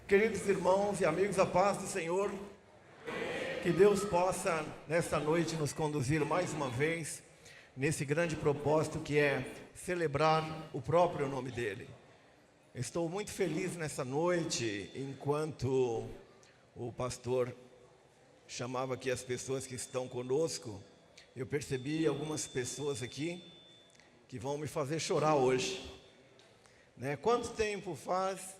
Queridos irmãos e amigos, a paz do Senhor, que Deus possa nesta noite nos conduzir mais uma vez nesse grande propósito que é celebrar o próprio nome dEle. Estou muito feliz nessa noite, enquanto o pastor chamava aqui as pessoas que estão conosco, eu percebi algumas pessoas aqui que vão me fazer chorar hoje. Quanto tempo faz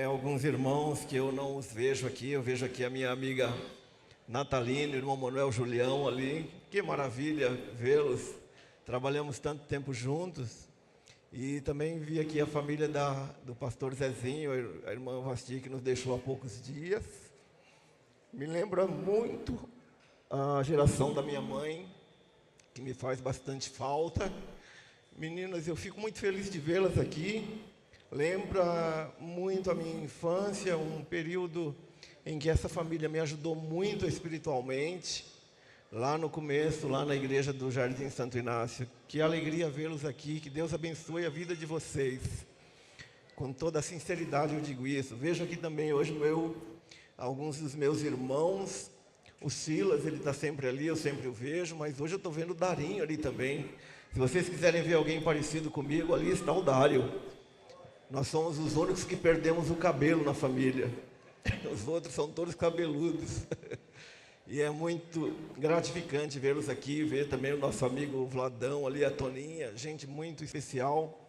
alguns irmãos que eu não os vejo aqui? Eu vejo aqui a minha amiga Natalina, o irmão Manuel Julião ali. Que maravilha vê-los. Trabalhamos tanto tempo juntos. E também vi aqui a família do pastor Zezinho, a irmã Vasti, que nos deixou há poucos dias. Me lembra muito a geração da minha mãe, que me faz bastante falta. Meninas, eu fico muito feliz de vê-las aqui. Lembra muito a minha infância, um período em que essa família me ajudou muito espiritualmente, lá no começo, lá na igreja do Jardim Santo Inácio. Que alegria vê-los aqui, que Deus abençoe a vida de vocês. Com toda a sinceridade eu digo isso. Vejo aqui também hoje alguns dos meus irmãos. O Silas, ele está sempre ali, eu sempre o vejo, mas hoje eu estou vendo o Darinho ali também. Se vocês quiserem ver alguém parecido comigo, ali está o Dário. Nós somos os únicos que perdemos o cabelo na família. Os outros são todos cabeludos. E é muito gratificante vê-los aqui, ver também o nosso amigo Vladão ali, a Toninha, gente muito especial,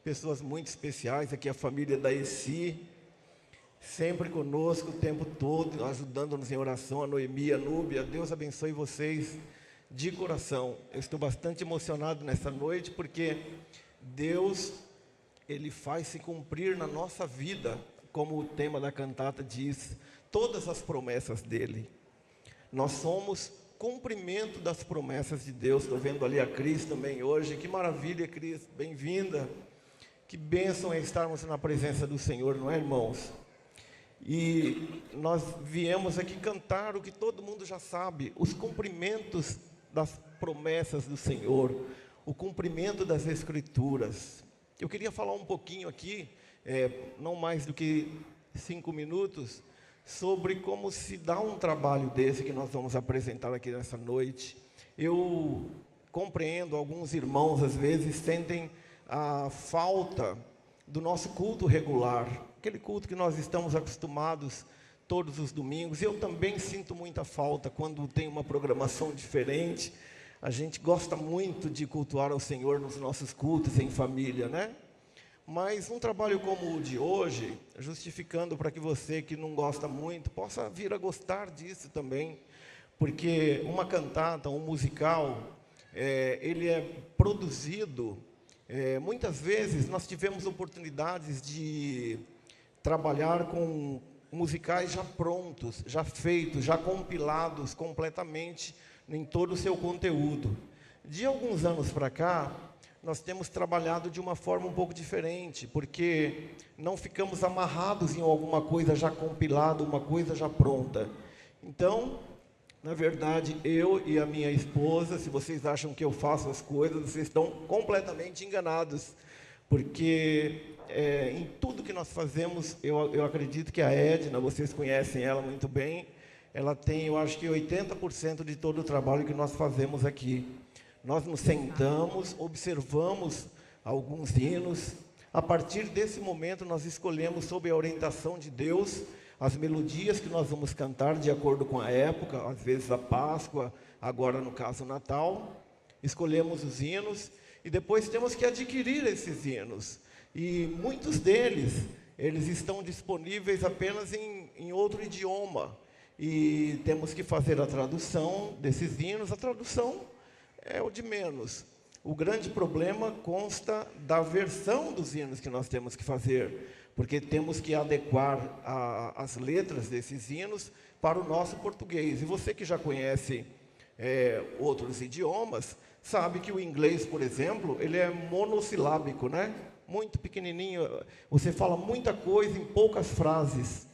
pessoas muito especiais, aqui a família da Eci, sempre conosco o tempo todo, ajudando-nos em oração, a Noemi, a Núbia. Deus abençoe vocês de coração. Eu estou bastante emocionado nessa noite, porque Deus, Ele faz se cumprir na nossa vida, como o tema da cantata diz, todas as promessas dEle. Nós somos cumprimento das promessas de Deus. Estou vendo ali a Cris também hoje. Que maravilha, Cris, bem-vinda. Que bênção é estarmos na presença do Senhor, não é, irmãos? E nós viemos aqui cantar o que todo mundo já sabe, os cumprimentos das promessas do Senhor, o cumprimento das Escrituras. Eu queria falar um pouquinho aqui, não mais do que 5 minutos, sobre como se dá um trabalho desse que nós vamos apresentar aqui nessa noite. Eu compreendo, alguns irmãos às vezes sentem a falta do nosso culto regular, aquele culto que nós estamos acostumados todos os domingos. Eu também sinto muita falta quando tem uma programação diferente. A gente gosta muito de cultuar ao Senhor nos nossos cultos em família, né? Mas um trabalho como o de hoje, justificando para que você que não gosta muito, possa vir a gostar disso também, porque uma cantata, um musical, ele é produzido, muitas vezes nós tivemos oportunidades de trabalhar com musicais já prontos, já feitos, já compilados completamente em todo o seu conteúdo. De alguns anos para cá, nós temos trabalhado de uma forma um pouco diferente, porque não ficamos amarrados em alguma coisa já compilada, uma coisa já pronta. Então, na verdade, eu e a minha esposa, se vocês acham que eu faço as coisas, vocês estão completamente enganados, porque em tudo que nós fazemos, eu acredito que a Edna, vocês conhecem ela muito bem, ela tem, eu acho que 80% de todo o trabalho que nós fazemos aqui. Nós nos sentamos, observamos alguns hinos. A partir desse momento, nós escolhemos, sob a orientação de Deus, as melodias que nós vamos cantar de acordo com a época, às vezes a Páscoa, agora no caso o Natal. Escolhemos os hinos e depois temos que adquirir esses hinos. E muitos deles, eles estão disponíveis apenas em outro idioma. E temos que fazer a tradução desses hinos. A tradução é o de menos. O grande problema consta da versão dos hinos que nós temos que fazer, porque temos que adequar as letras desses hinos para o nosso português. E você que já conhece outros idiomas, sabe que o inglês, por exemplo, ele é monossilábico, né? Muito pequenininho, você fala muita coisa em poucas frases.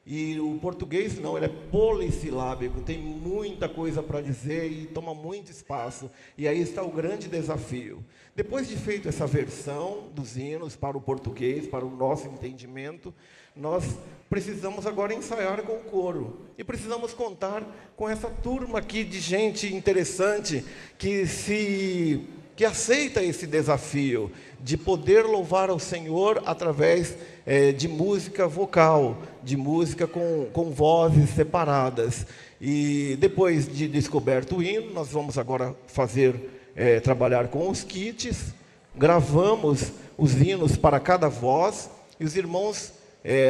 E o português não, ele é polissilábico, tem muita coisa para dizer e toma muito espaço. E aí está o grande desafio. Depois de feito essa versão dos hinos para o português, para o nosso entendimento, nós precisamos agora ensaiar com o coro. E precisamos contar com essa turma aqui de gente interessante que aceita esse desafio de poder louvar ao Senhor através de música vocal, de música com vozes separadas. E depois de descoberto o hino, nós vamos agora trabalhar com os kits, gravamos os hinos para cada voz, e os irmãos,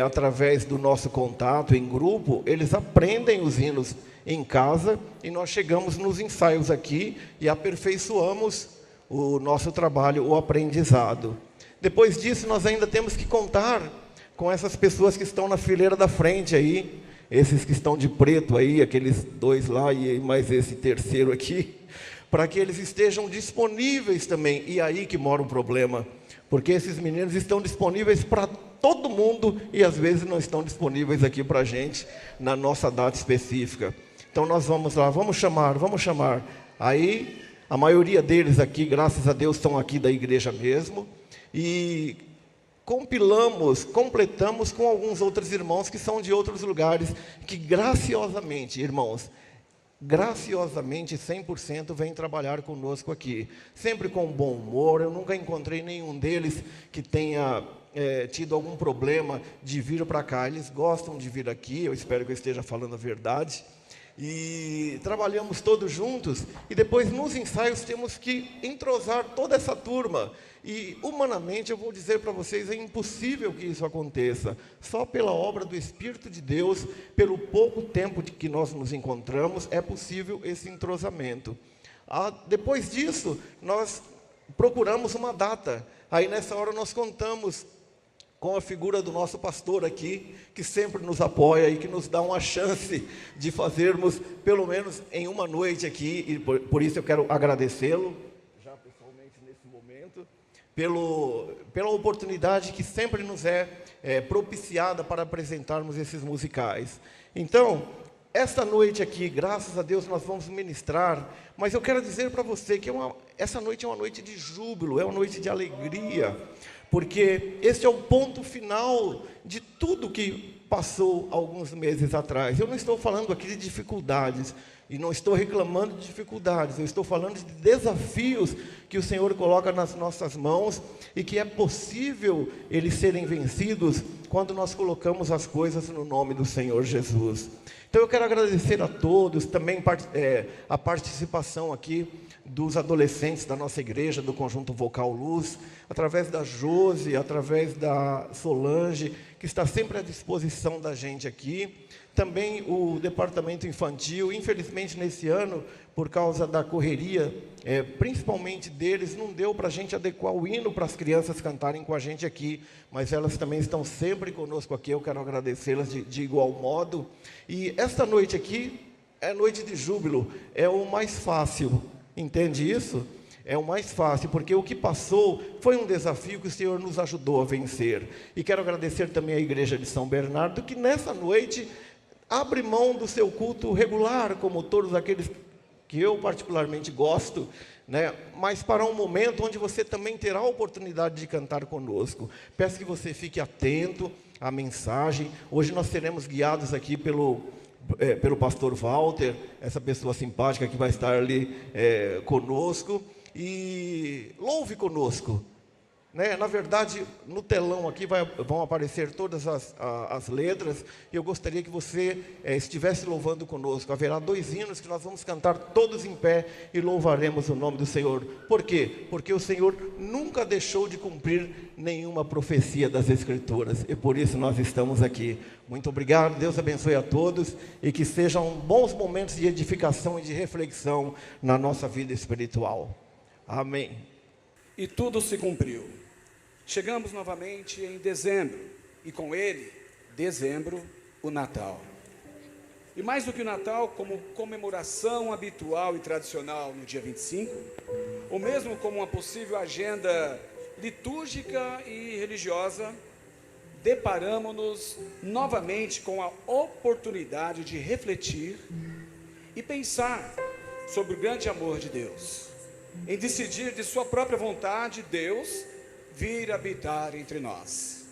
através do nosso contato em grupo, eles aprendem os hinos em casa, e nós chegamos nos ensaios aqui e aperfeiçoamos o nosso trabalho, o aprendizado. Depois disso, nós ainda temos que contar com essas pessoas que estão na fileira da frente aí, esses que estão de preto aí, aqueles dois lá e mais esse terceiro aqui, para que eles estejam disponíveis também. E aí que mora o problema, porque esses meninos estão disponíveis para todo mundo e às vezes não estão disponíveis aqui para a gente na nossa data específica. Então nós vamos lá, vamos chamar. Aí a maioria deles aqui, graças a Deus, estão aqui da igreja mesmo, e completamos com alguns outros irmãos que são de outros lugares, que graciosamente, irmãos, graciosamente 100% vêm trabalhar conosco aqui, sempre com bom humor. Eu nunca encontrei nenhum deles que tenha tido algum problema de vir para cá. Eles gostam de vir aqui, eu espero que eu esteja falando a verdade. E trabalhamos todos juntos, e depois nos ensaios temos que entrosar toda essa turma. E humanamente eu vou dizer para vocês, é impossível que isso aconteça. Só pela obra do Espírito de Deus, pelo pouco tempo de que nós nos encontramos, é possível esse entrosamento. Depois disso, nós procuramos uma data. Aí nessa hora nós contamos com a figura do nosso pastor aqui, que sempre nos apoia e que nos dá uma chance de fazermos, pelo menos em uma noite aqui, e por isso eu quero agradecê-lo, já pessoalmente nesse momento, pela oportunidade que sempre nos é propiciada para apresentarmos esses musicais. Então, esta noite aqui, graças a Deus, nós vamos ministrar, mas eu quero dizer para você que essa noite é uma noite de júbilo, é uma noite de alegria, porque esse é o ponto final de tudo que passou alguns meses atrás. Eu não estou falando aqui de dificuldades, e não estou reclamando de dificuldades, eu estou falando de desafios que o Senhor coloca nas nossas mãos, e que é possível eles serem vencidos quando nós colocamos as coisas no nome do Senhor Jesus. Então eu quero agradecer a todos, também a participação aqui dos adolescentes da nossa igreja, do Conjunto Vocal Luz, através da Josi, através da Solange, que está sempre à disposição da gente aqui. Também o departamento infantil, infelizmente nesse ano, por causa da correria, principalmente deles, não deu para a gente adequar o hino para as crianças cantarem com a gente aqui, mas elas também estão sempre conosco aqui, eu quero agradecê-las de igual modo. E esta noite aqui é noite de júbilo, é o mais fácil, entende isso? É o mais fácil, porque o que passou foi um desafio que o Senhor nos ajudou a vencer. E quero agradecer também à Igreja de São Bernardo, que nessa noite abre mão do seu culto regular, como todos aqueles que eu particularmente gosto, né? Mas para um momento onde você também terá a oportunidade de cantar conosco. Peço que você fique atento à mensagem. Hoje nós seremos guiados aqui pelo pastor Walter, essa pessoa simpática que vai estar ali conosco, e louve conosco. Na verdade, no telão aqui vão aparecer todas as letras, e eu gostaria que você estivesse louvando conosco. Haverá 2 hinos que nós vamos cantar todos em pé e louvaremos o nome do Senhor. Por quê? Porque o Senhor nunca deixou de cumprir nenhuma profecia das Escrituras, e por isso nós estamos aqui. Muito obrigado, Deus abençoe a todos, e que sejam bons momentos de edificação e de reflexão na nossa vida espiritual. Amém. E tudo se cumpriu. Chegamos novamente em dezembro, e com ele, dezembro, o Natal. E mais do que o Natal, como comemoração habitual e tradicional no dia 25, ou mesmo como uma possível agenda litúrgica e religiosa, deparamos-nos novamente com a oportunidade de refletir e pensar sobre o grande amor de Deus, em decidir de sua própria vontade, Deus vir habitar entre nós.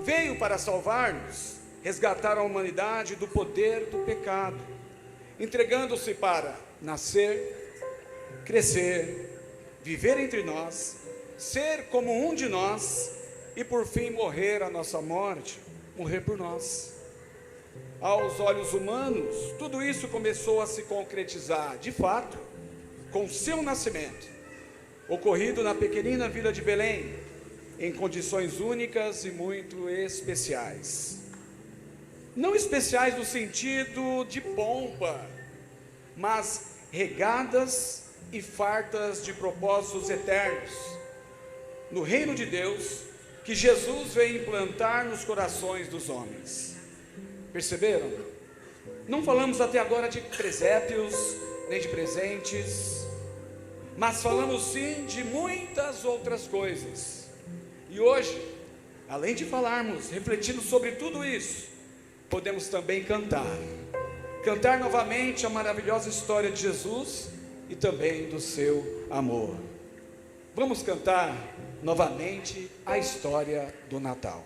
Veio para salvar-nos, resgatar a humanidade do poder do pecado, entregando-se para nascer, crescer, viver entre nós, ser como um de nós e por fim morrer a nossa morte, morrer por nós. Aos olhos humanos, tudo isso começou a se concretizar, de fato, com seu nascimento, ocorrido na pequenina vila de Belém, em condições únicas e muito especiais. Não especiais no sentido de pompa, mas regadas e fartas de propósitos eternos, no reino de Deus, que Jesus veio implantar nos corações dos homens. Perceberam? Não falamos até agora de presépios, nem de presentes, mas falamos sim de muitas outras coisas. E hoje, além de falarmos, refletindo sobre tudo isso, podemos também cantar novamente a maravilhosa história de Jesus e também do seu amor. Vamos cantar novamente a história do Natal.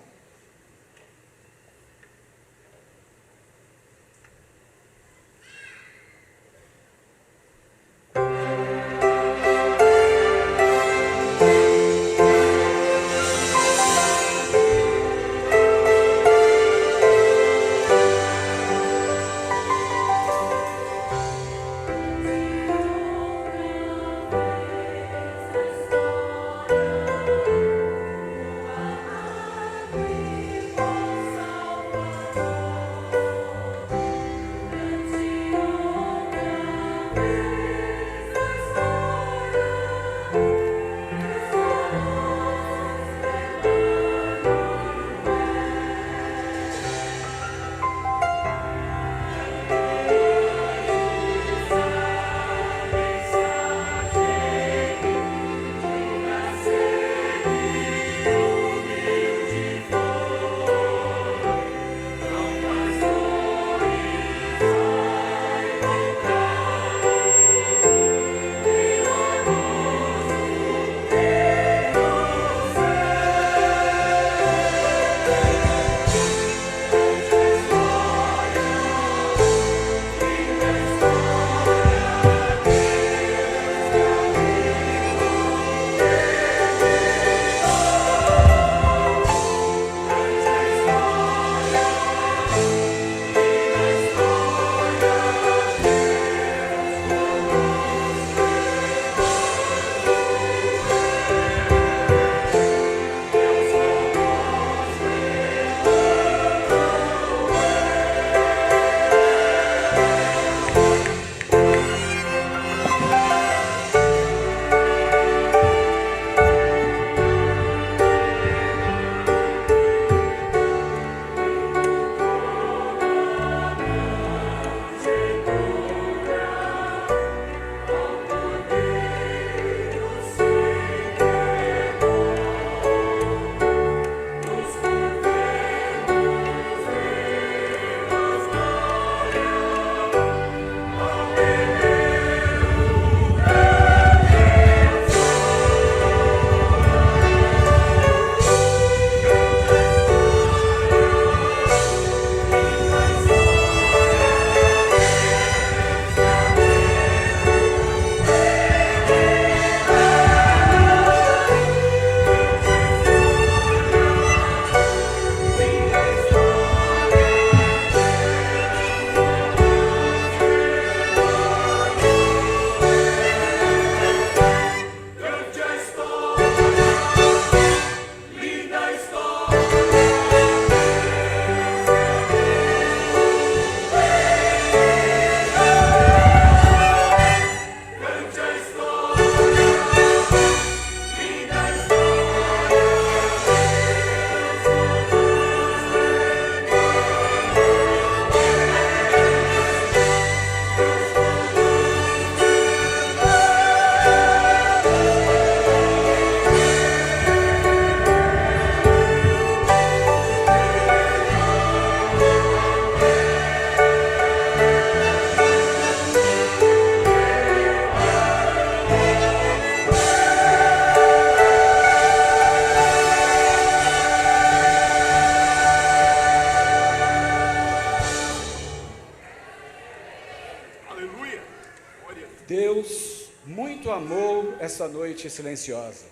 essa noite silenciosa.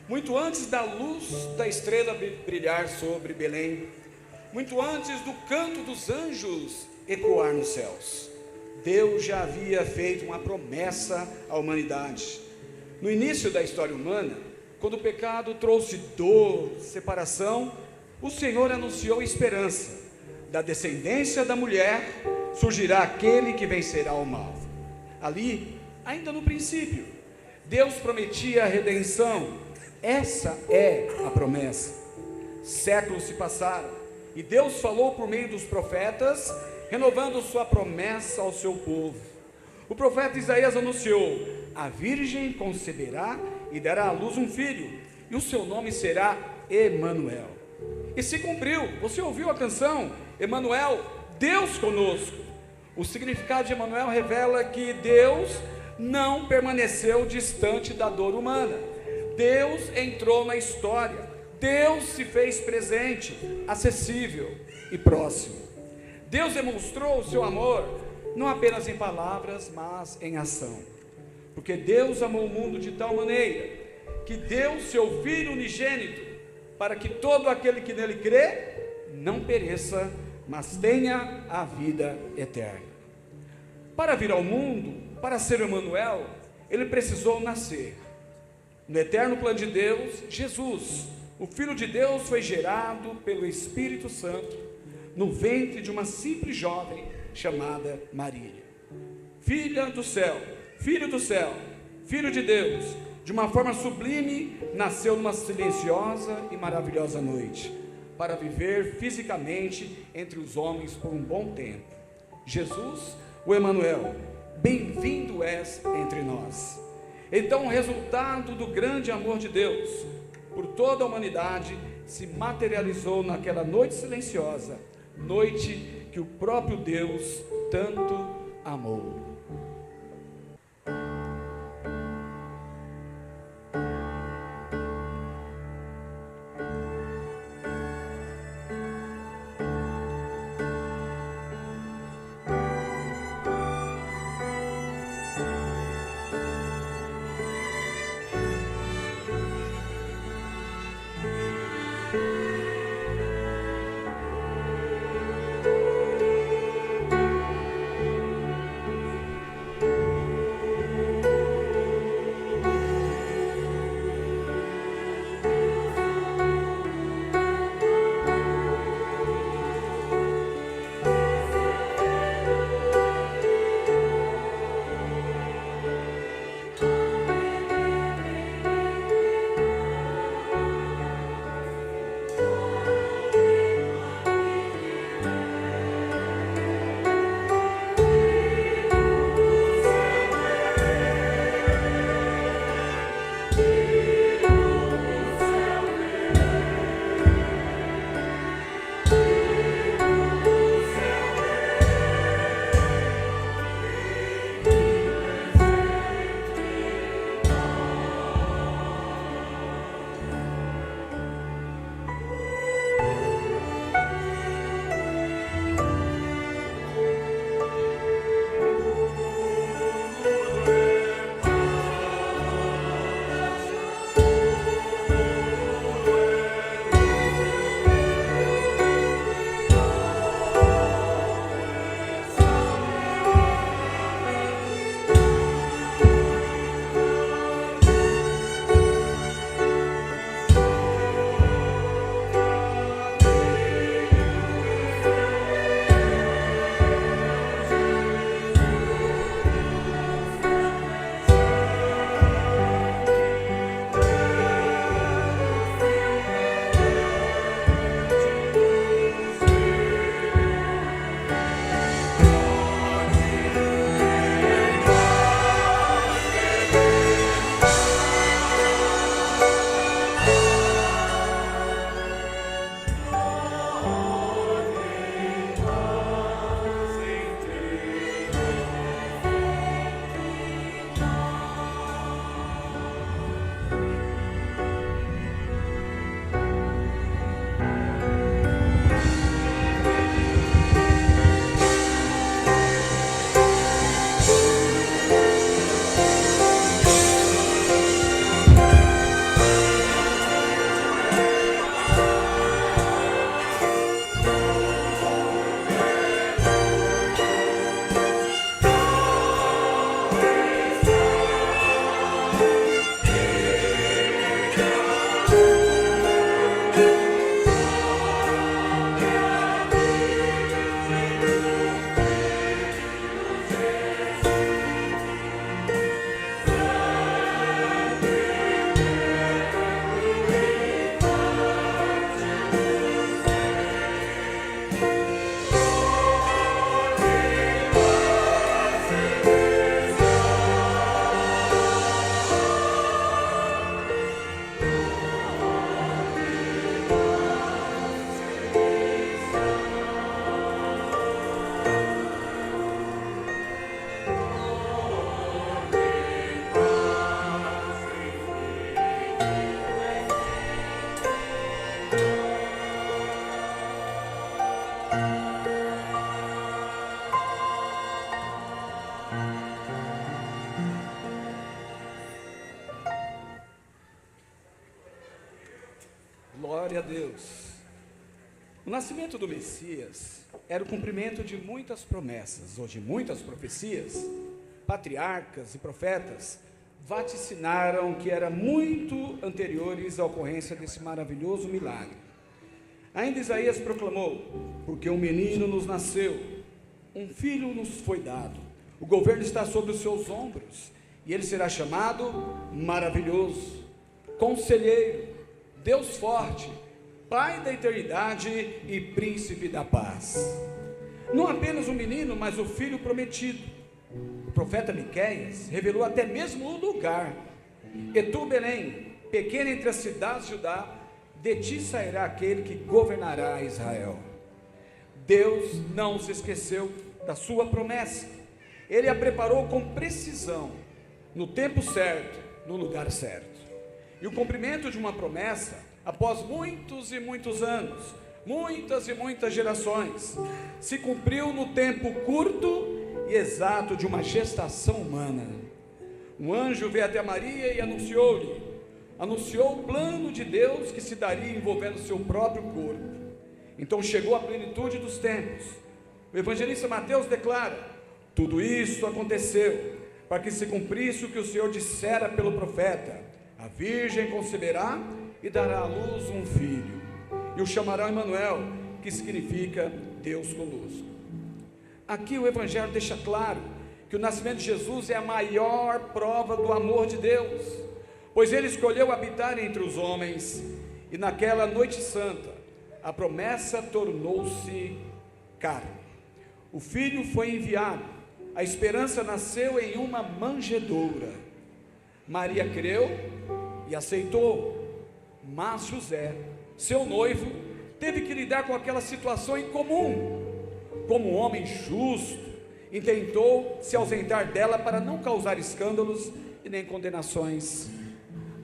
Muito antes da luz da estrela brilhar sobre Belém, muito antes do canto dos anjos ecoar nos céus, Deus já havia feito uma promessa à humanidade. No início da história humana, quando o pecado trouxe dor, separação, o Senhor anunciou esperança. Da descendência da mulher surgirá aquele que vencerá o mal. Ali, ainda no princípio, Deus prometia a redenção. Essa é a promessa. Séculos se passaram e Deus falou por meio dos profetas, renovando sua promessa ao seu povo. O profeta Isaías anunciou: a virgem conceberá e dará à luz um filho, e o seu nome será Emanuel. E se cumpriu. Você ouviu a canção Emanuel, Deus conosco? O significado de Emanuel revela que Deus não permaneceu distante da dor humana. Deus entrou na história. Deus se fez presente, acessível e próximo. Deus demonstrou o seu amor não apenas em palavras, mas em ação. Porque Deus amou o mundo de tal maneira que deu seu Filho unigênito, para que todo aquele que nele crê não pereça, mas tenha a vida eterna. Para vir ao mundo, para ser Emanuel, ele precisou nascer. No eterno plano de Deus, Jesus, o Filho de Deus, foi gerado pelo Espírito Santo no ventre de uma simples jovem chamada Maria. Filha do céu, filho do céu, filho de Deus, de uma forma sublime, nasceu numa silenciosa e maravilhosa noite, para viver fisicamente entre os homens por um bom tempo. Jesus, o Emanuel, bem-vindo és entre nós. Então, o resultado do grande amor de Deus por toda a humanidade se materializou naquela noite silenciosa, noite que o próprio Deus tanto amou. Glória a Deus. O nascimento do Messias era o cumprimento de muitas promessas, ou de muitas profecias. Patriarcas e profetas vaticinaram que eram muito anteriores à ocorrência desse maravilhoso milagre. Ainda Isaías proclamou: porque um menino nos nasceu, um filho nos foi dado, o governo está sobre os seus ombros, e ele será chamado Maravilhoso, Conselheiro, Deus Forte, Pai da eternidade e Príncipe da paz. Não apenas um menino, mas o filho prometido. O profeta Miqueias revelou até mesmo o lugar: e tu, Belém, pequena entre as cidades de Judá, de ti sairá aquele que governará Israel. Deus não se esqueceu da sua promessa. Ele a preparou com precisão, no tempo certo, no lugar certo. E o cumprimento de uma promessa, após muitos e muitos anos, muitas e muitas gerações, se cumpriu no tempo curto e exato de uma gestação humana. Um anjo veio até Maria e anunciou o plano de Deus que se daria envolvendo seu próprio corpo. Então chegou a plenitude dos tempos. O evangelista Mateus declara: tudo isso aconteceu para que se cumprisse o que o Senhor dissera pelo profeta: a virgem conceberá e dará à luz um filho, e o chamarão Emanuel, que significa Deus conosco. Aqui o evangelho deixa claro que o nascimento de Jesus é a maior prova do amor de Deus, pois ele escolheu habitar entre os homens, e naquela noite santa a promessa tornou-se carne. O filho foi enviado, a esperança nasceu em uma manjedoura. Maria creu e aceitou, mas José, seu noivo, teve que lidar com aquela situação incomum. Como um homem justo, intentou se ausentar dela para não causar escândalos e nem condenações.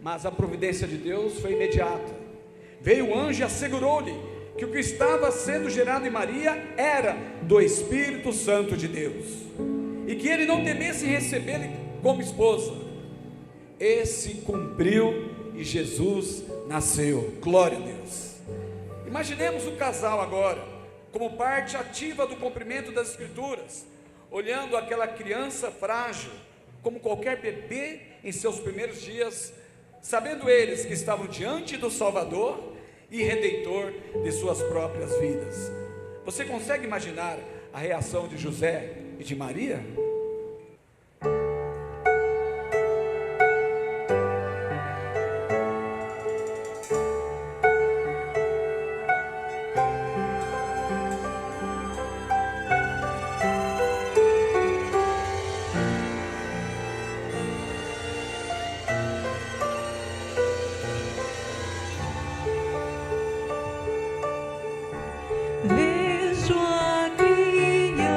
Mas a providência de Deus foi imediata. Veio o anjo e assegurou-lhe que o que estava sendo gerado em Maria era do Espírito Santo de Deus, e que ele não temesse recebê-la como esposa. Esse cumpriu e Jesus nasceu. Glória a Deus. Imaginemos o casal agora, como parte ativa do cumprimento das Escrituras, olhando aquela criança frágil, como qualquer bebê em seus primeiros dias, sabendo eles que estavam diante do Salvador e Redentor de suas próprias vidas. Você consegue imaginar a reação de José e de Maria? Vejo a criança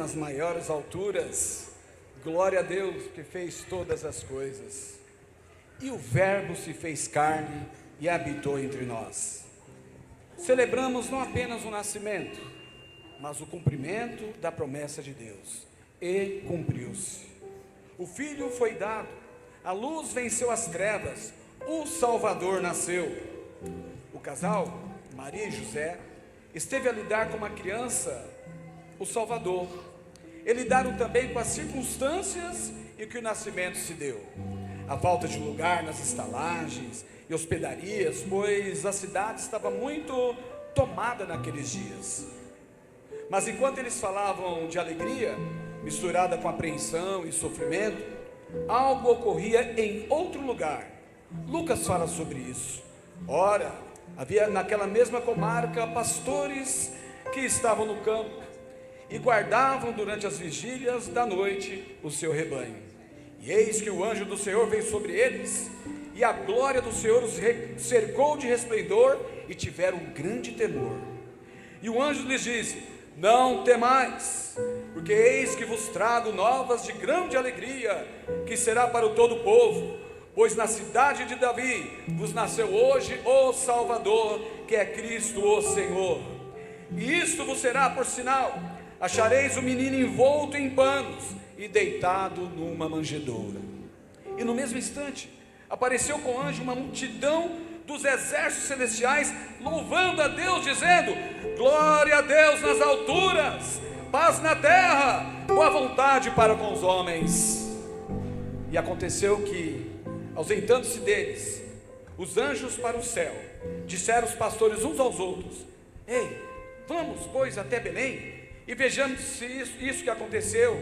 nas maiores alturas. Glória a Deus que fez todas as coisas. E o Verbo se fez carne e habitou entre nós. Celebramos não apenas o nascimento, mas o cumprimento da promessa de Deus. E cumpriu-se. O Filho foi dado, a luz venceu as trevas, o Salvador nasceu. O casal, Maria e José, esteve a lidar com uma criança, o Salvador. Eles lidaram também com as circunstâncias em que o nascimento se deu. A falta de lugar nas estalagens e hospedarias, pois a cidade estava muito tomada naqueles dias. Mas enquanto eles falavam de alegria, misturada com apreensão e sofrimento, algo ocorria em outro lugar. Lucas fala sobre isso. Ora, havia naquela mesma comarca pastores que estavam no campo e guardavam durante as vigílias da noite o seu rebanho. E eis que o anjo do Senhor veio sobre eles, e a glória do Senhor os cercou de resplendor, e tiveram um grande temor. E o anjo lhes disse: não temais, porque eis que vos trago novas de grande alegria, que será para o todo o povo, pois na cidade de Davi vos nasceu hoje o Salvador, que é Cristo o Senhor. E isto vos será por sinal: achareis o menino envolto em panos e deitado numa manjedoura. E no mesmo instante apareceu com o anjo uma multidão dos exércitos celestiais, louvando a Deus, dizendo: glória a Deus nas alturas, paz na terra, boa vontade para com os homens. E aconteceu que, ausentando-se deles, os anjos para o céu, disseram os pastores uns aos outros: ei, vamos, pois, até Belém, e vejamos se isso que aconteceu,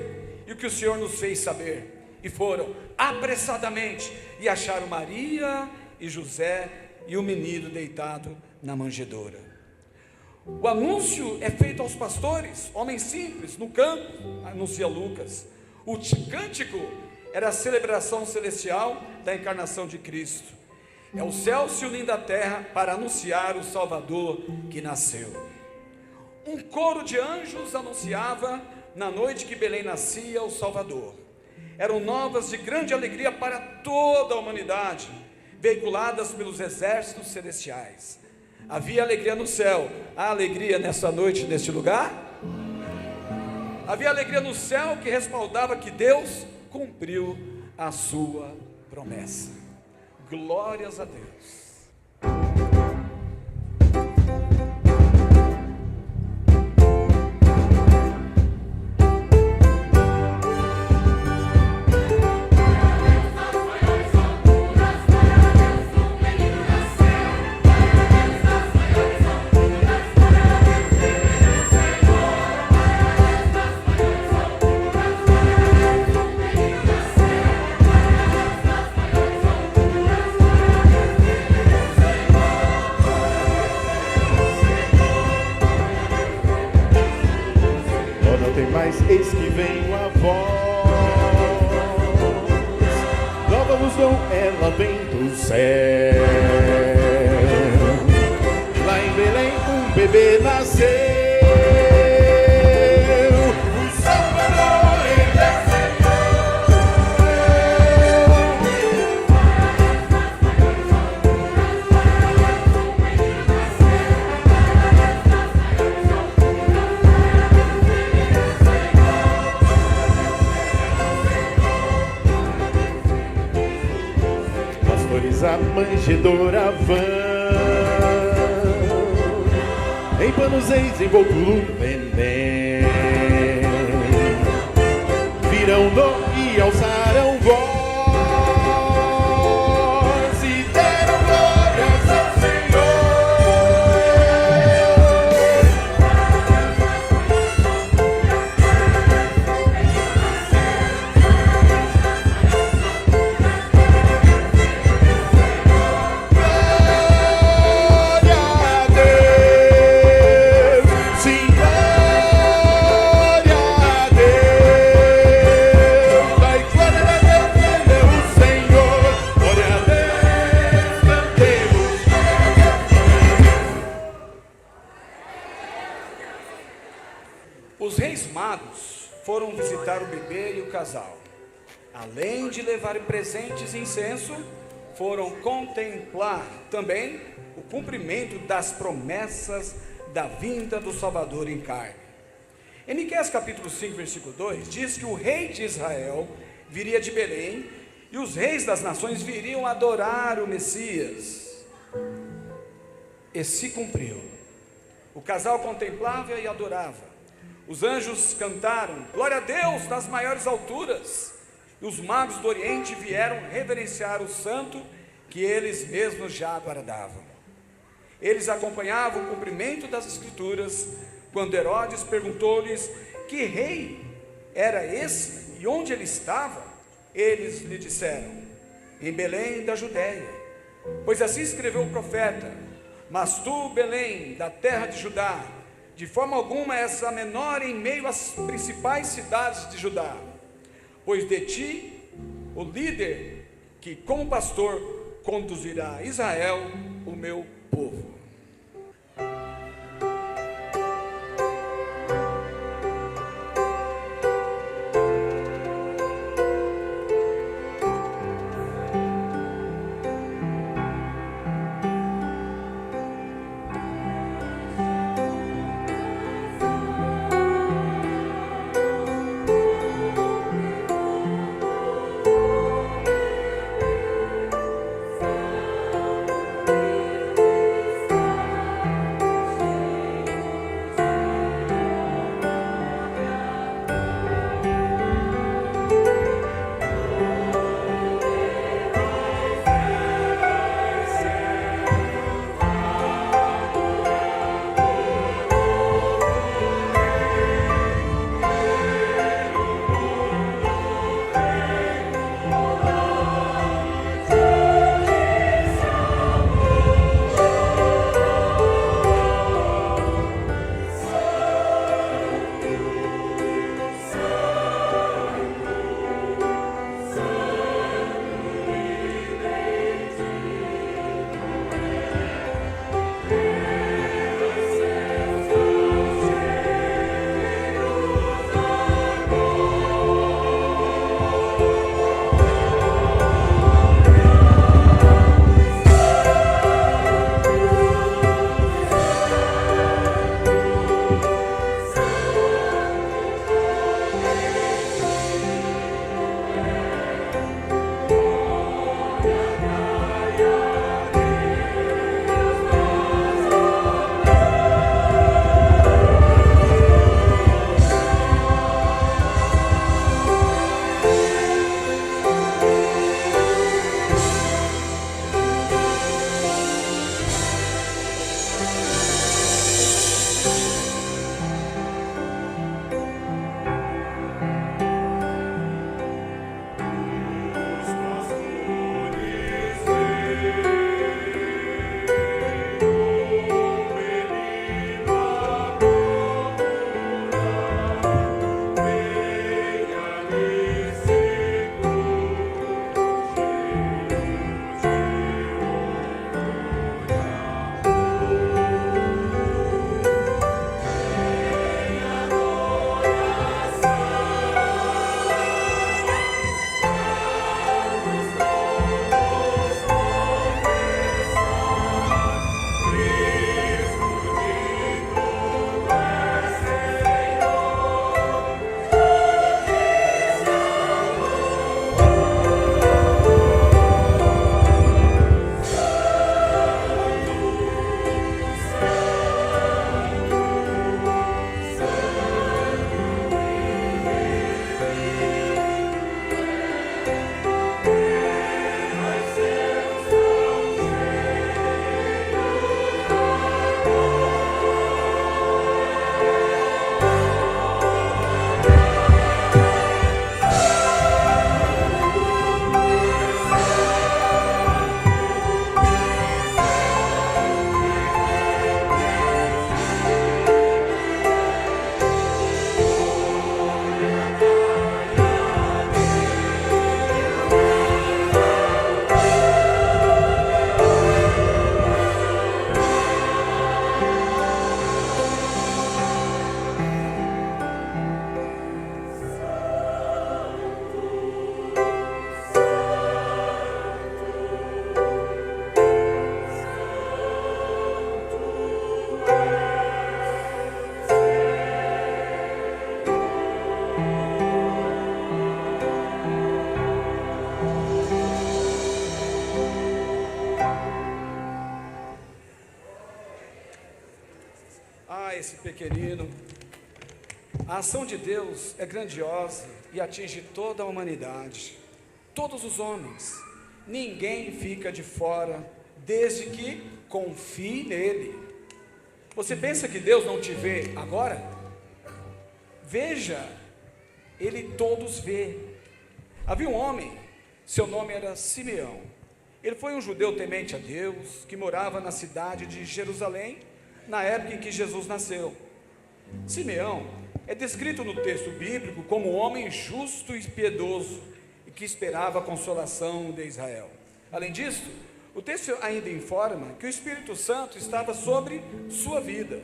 e o que o Senhor nos fez saber. E foram apressadamente, e acharam Maria e José, e o menino deitado na manjedoura. O anúncio é feito aos pastores, homens simples, no campo, anuncia Lucas. O cântico era a celebração celestial da encarnação de Cristo. É o céu se unindo à terra para anunciar o Salvador que nasceu. Um coro de anjos anunciava na noite que Belém nascia o Salvador. Eram novas de grande alegria para toda a humanidade, veiculadas pelos exércitos celestiais. Havia alegria no céu. Há alegria nessa noite, neste lugar? Havia alegria no céu que respaldava que Deus cumpriu a sua promessa. Glórias a Deus. Eis que venho a vós, nova luz dom, ela vem do céu. Lá em Belém um bebê nasceu, o Salvador, ele é a manjedoura vão, em panos eis envolto no neném, virão no e alçarão voz e deram glórias ao Senhor. Glória a Deus, abraçar o bebê e o casal. Além de levar presentes e incenso, foram contemplar também o cumprimento das promessas da vinda do Salvador em carne. Em Miqueias capítulo 5, versículo 2, diz que o rei de Israel viria de Belém e os reis das nações viriam adorar o Messias. E se cumpriu. O casal contemplava e adorava. Os anjos cantaram glória a Deus nas maiores alturas. E os magos do Oriente vieram reverenciar o santo que eles mesmos já aguardavam. Eles acompanhavam o cumprimento das escrituras, quando Herodes perguntou-lhes que rei era esse e onde ele estava. Eles lhe disseram: em Belém da Judéia, pois assim escreveu o profeta: mas tu, Belém, da terra de Judá, de forma alguma és a menor em meio às principais cidades de Judá, pois de ti o líder que como pastor conduzirá a Israel, o meu povo. esse pequenino. A ação de Deus é grandiosa e atinge toda a humanidade, todos os homens. Ninguém fica de fora, desde que confie nele. Você pensa que Deus não te vê agora? Veja, Ele todos vê. Havia um homem, seu nome era Simeão. Ele foi um judeu temente a Deus, que morava na cidade de Jerusalém, na época em que Jesus nasceu. Simeão é descrito no texto bíblico como um homem justo e piedoso, e que esperava a consolação de Israel. Além disso, o texto ainda informa que o Espírito Santo estava sobre sua vida.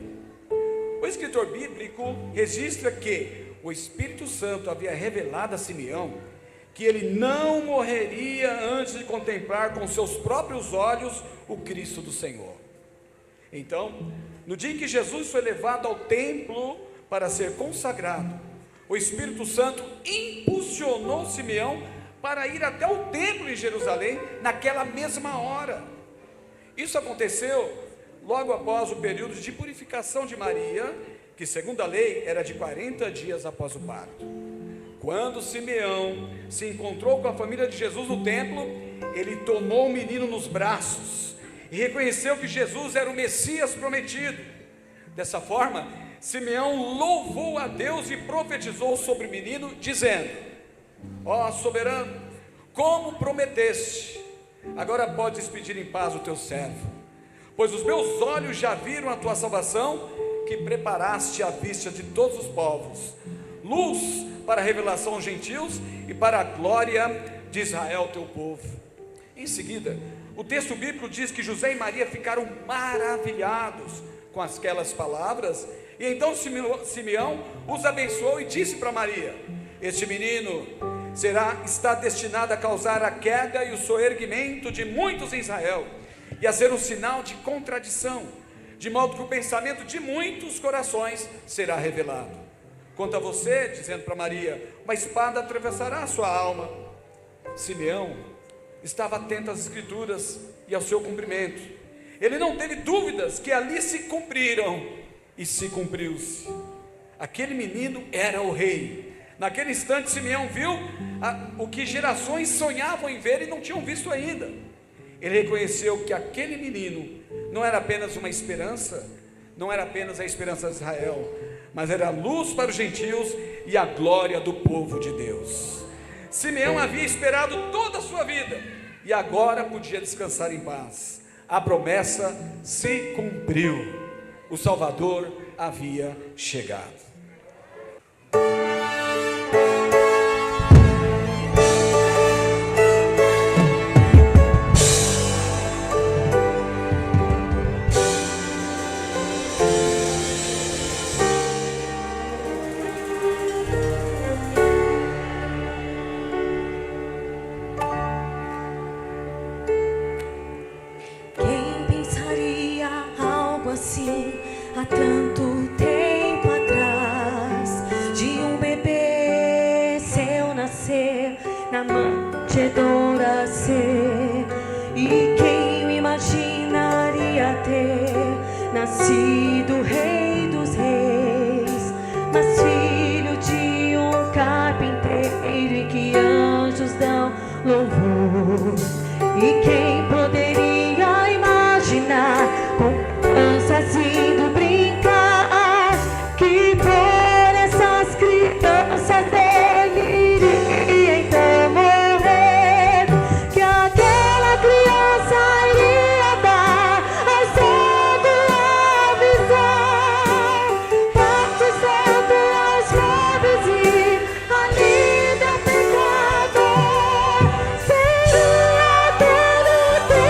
O escritor bíblico registra que o Espírito Santo havia revelado a Simeão que ele não morreria antes de contemplar com seus próprios olhos o Cristo do Senhor. Então, no dia em que Jesus foi levado ao templo para ser consagrado, o Espírito Santo impulsionou Simeão para ir até o templo em Jerusalém naquela mesma hora. Isso aconteceu logo após o período de purificação de Maria, que segundo a lei era de 40 dias após o parto. Quando Simeão se encontrou com a família de Jesus no templo, ele tomou o menino nos braços e reconheceu que Jesus era o Messias prometido. Dessa forma, Simeão louvou a Deus e profetizou sobre o menino, dizendo: ó soberano, como prometeste, agora podes despedir em paz o teu servo, pois os meus olhos já viram a tua salvação, que preparaste à vista de todos os povos, luz para a revelação aos gentios e para a glória de Israel teu povo. Em seguida, o texto bíblico diz que José e Maria ficaram maravilhados com aquelas palavras, e então Simeão os abençoou e disse para Maria: este menino está destinado a causar a queda e o soerguimento de muitos em Israel, e a ser um sinal de contradição, de modo que o pensamento de muitos corações será revelado. Quanto a você, dizendo para Maria, uma espada atravessará a sua alma. Simeão estava atento às Escrituras e ao seu cumprimento. Ele não teve dúvidas que ali se cumpriram, e se cumpriu-se. Aquele menino era o rei. Naquele instante, Simeão viu o que gerações sonhavam em ver e não tinham visto ainda. Ele reconheceu que aquele menino não era apenas uma esperança, não era apenas a esperança de Israel, mas era a luz para os gentios e a glória do povo de Deus. Simeão havia esperado toda a sua vida e agora podia descansar em paz. A promessa se cumpriu. O Salvador havia chegado. Há tanto tempo atrás, de um bebê seu nascer, na manjedoura ser. E quem o imaginaria ter nascido Rei dos Reis, mas filho de um carpinteiro, e que anjos dão louvor. E quem poderia imaginar com crianças indo brincar, que por essas crianças ele iria então morrer, que aquela criança iria dar ao cego a visão, parte santo aos pobres e ali do pecador, seria todo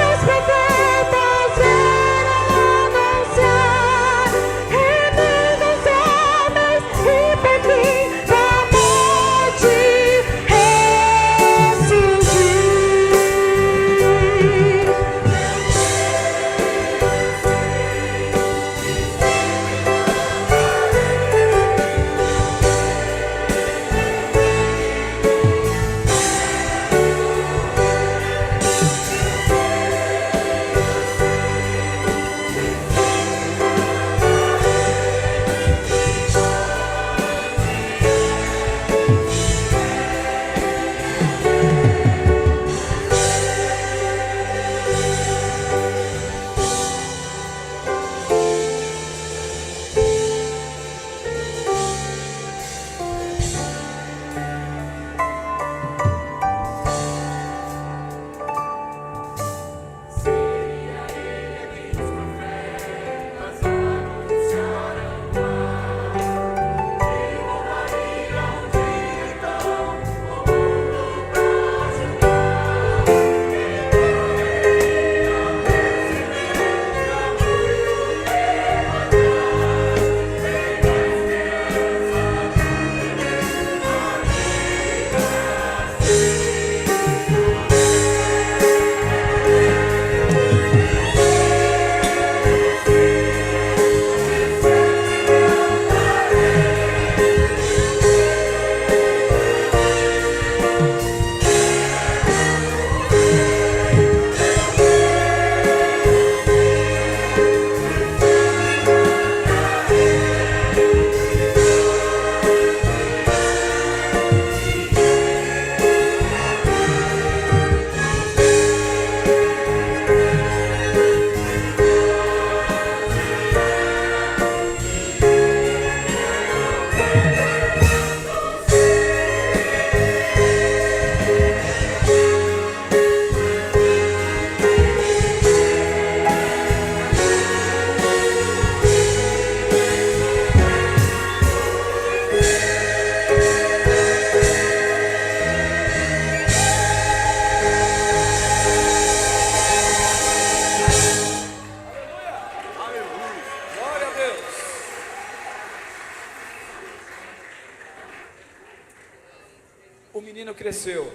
cresceu.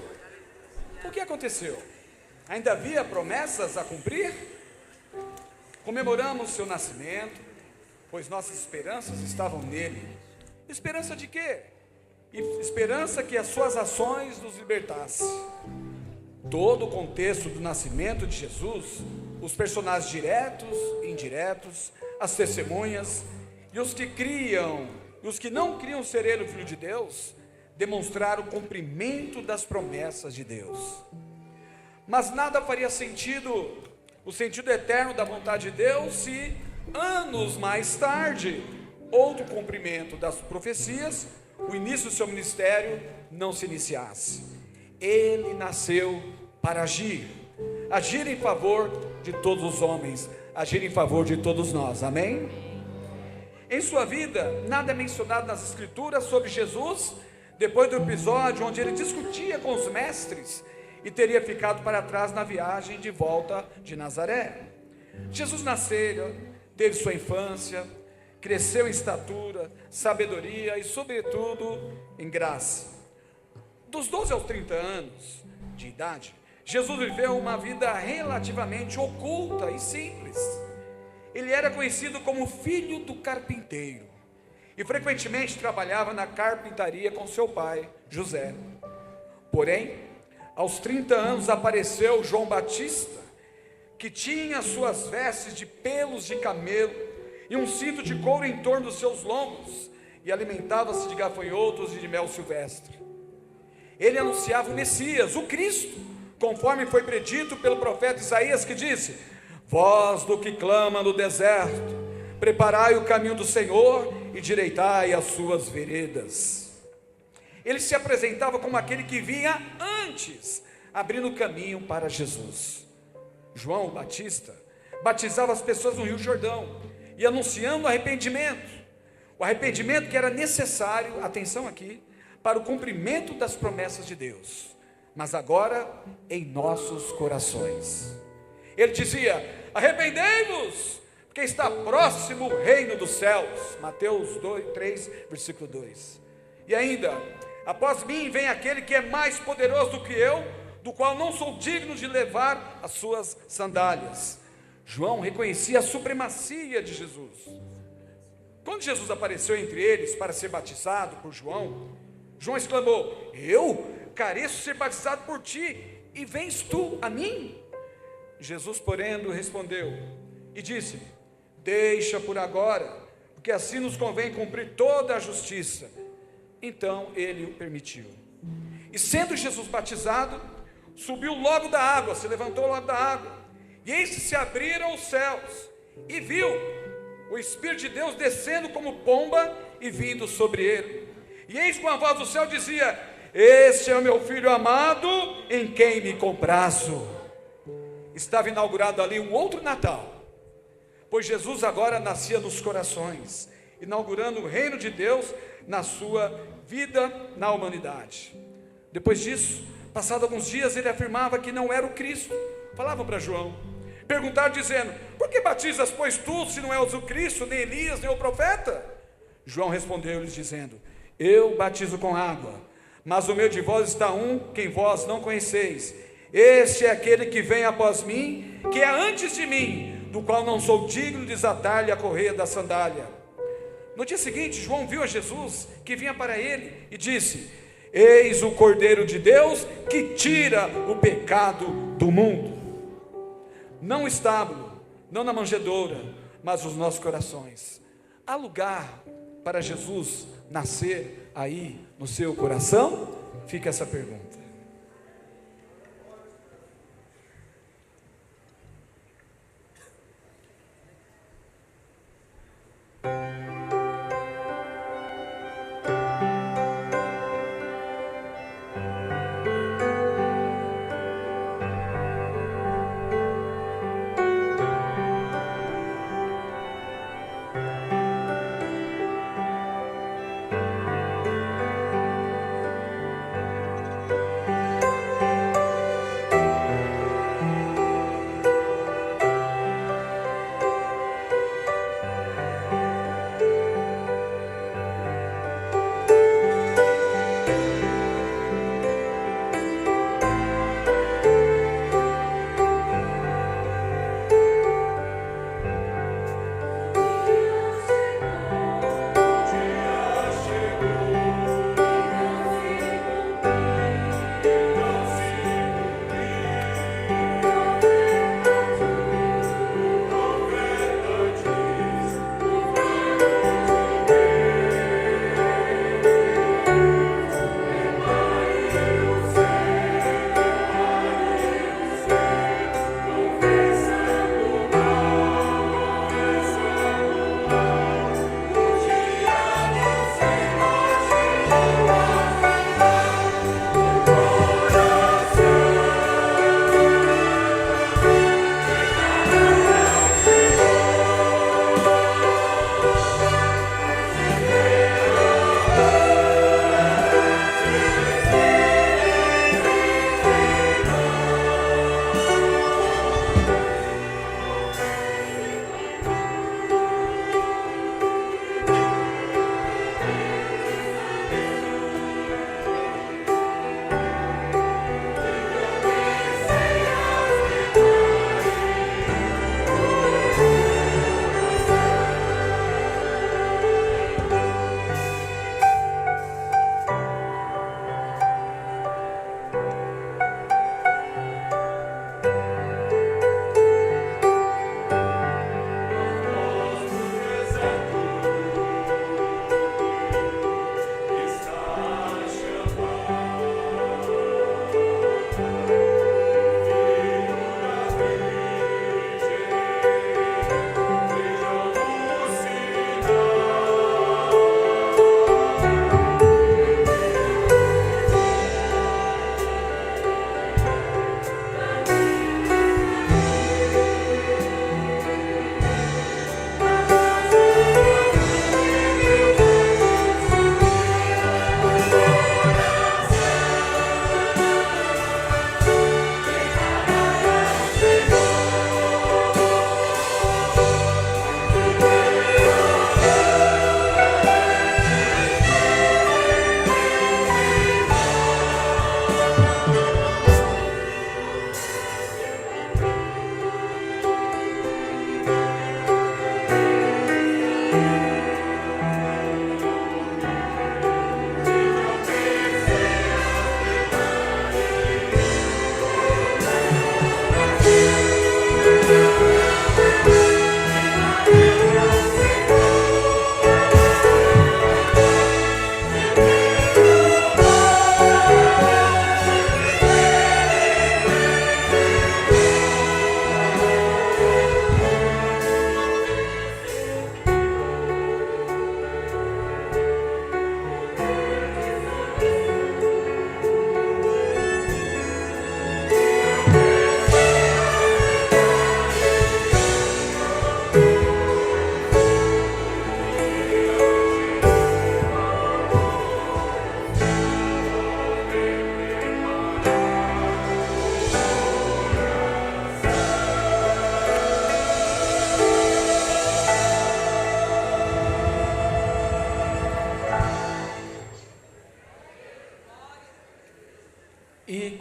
O que aconteceu? Ainda havia promessas a cumprir? Comemoramos seu nascimento, pois nossas esperanças estavam nele. Esperança de quê? Esperança que as suas ações nos libertassem. Todo o contexto do nascimento de Jesus, os personagens diretos e indiretos, as testemunhas e os que criam e os que não criam ser ele o Filho de Deus, demonstraram o cumprimento das promessas de Deus. Mas nada faria sentido, o sentido eterno da vontade de Deus, se anos mais tarde, outro cumprimento das profecias, o início do seu ministério, não se iniciasse. Ele nasceu para agir em favor de todos os homens, agir em favor de todos nós, amém? Em sua vida, nada é mencionado nas Escrituras sobre Jesus, depois do episódio onde ele discutia com os mestres e teria ficado para trás na viagem de volta de Nazaré. Jesus nasceu, teve sua infância, cresceu em estatura, sabedoria e, sobretudo, em graça. Dos 12 aos 30 anos de idade, Jesus viveu uma vida relativamente oculta e simples. Ele era conhecido como filho do carpinteiro e frequentemente trabalhava na carpintaria com seu pai, José. Porém, aos 30 anos apareceu João Batista, que tinha suas vestes de pelos de camelo e um cinto de couro em torno dos seus lombos, e alimentava-se de gafanhotos e de mel silvestre. Ele anunciava o Messias, o Cristo, conforme foi predito pelo profeta Isaías, que disse: voz do que clama no deserto, preparai o caminho do Senhor e direitai as suas veredas. Ele se apresentava como aquele que vinha antes, abrindo o caminho para Jesus. João Batista batizava as pessoas no Rio Jordão e anunciando o arrependimento que era necessário, atenção aqui, para o cumprimento das promessas de Deus, mas agora em nossos corações. Ele dizia: arrependei-vos, porque está próximo o reino dos céus. Mateus 3, versículo 2. E ainda: após mim vem aquele que é mais poderoso do que eu, do qual não sou digno de levar as suas sandálias. João reconhecia a supremacia de Jesus. Quando Jesus apareceu entre eles para ser batizado por João, João exclamou: eu careço ser batizado por ti, e vens tu a mim? Jesus, porém, respondeu e disse: deixa por agora, porque assim nos convém cumprir toda a justiça. Então ele o permitiu. E sendo Jesus batizado, subiu logo da água, se levantou logo da água, e eis que se abriram os céus, e viu o Espírito de Deus descendo como pomba e vindo sobre ele. E eis com a voz do céu dizia: este é o meu filho amado, em quem me comprazo. Estava inaugurado ali um outro Natal, pois Jesus agora nascia nos corações, inaugurando o reino de Deus na sua vida na humanidade. Depois disso, passado alguns dias, ele afirmava que não era o Cristo. Falava para João, perguntaram dizendo: por que batizas, pois, tu, se não és o Cristo, nem Elias, nem o profeta? João respondeu-lhes dizendo: eu batizo com água, mas no meio de vós está um quem vós não conheceis. Este é aquele que vem após mim, que é antes de mim, do qual não sou digno de desatar-lhe a correia da sandália. No dia seguinte, João viu a Jesus que vinha para ele e disse: eis o Cordeiro de Deus que tira o pecado do mundo. Não o estábulo, não na manjedoura, mas os nossos corações. Há lugar para Jesus nascer aí no seu coração? Fica essa pergunta.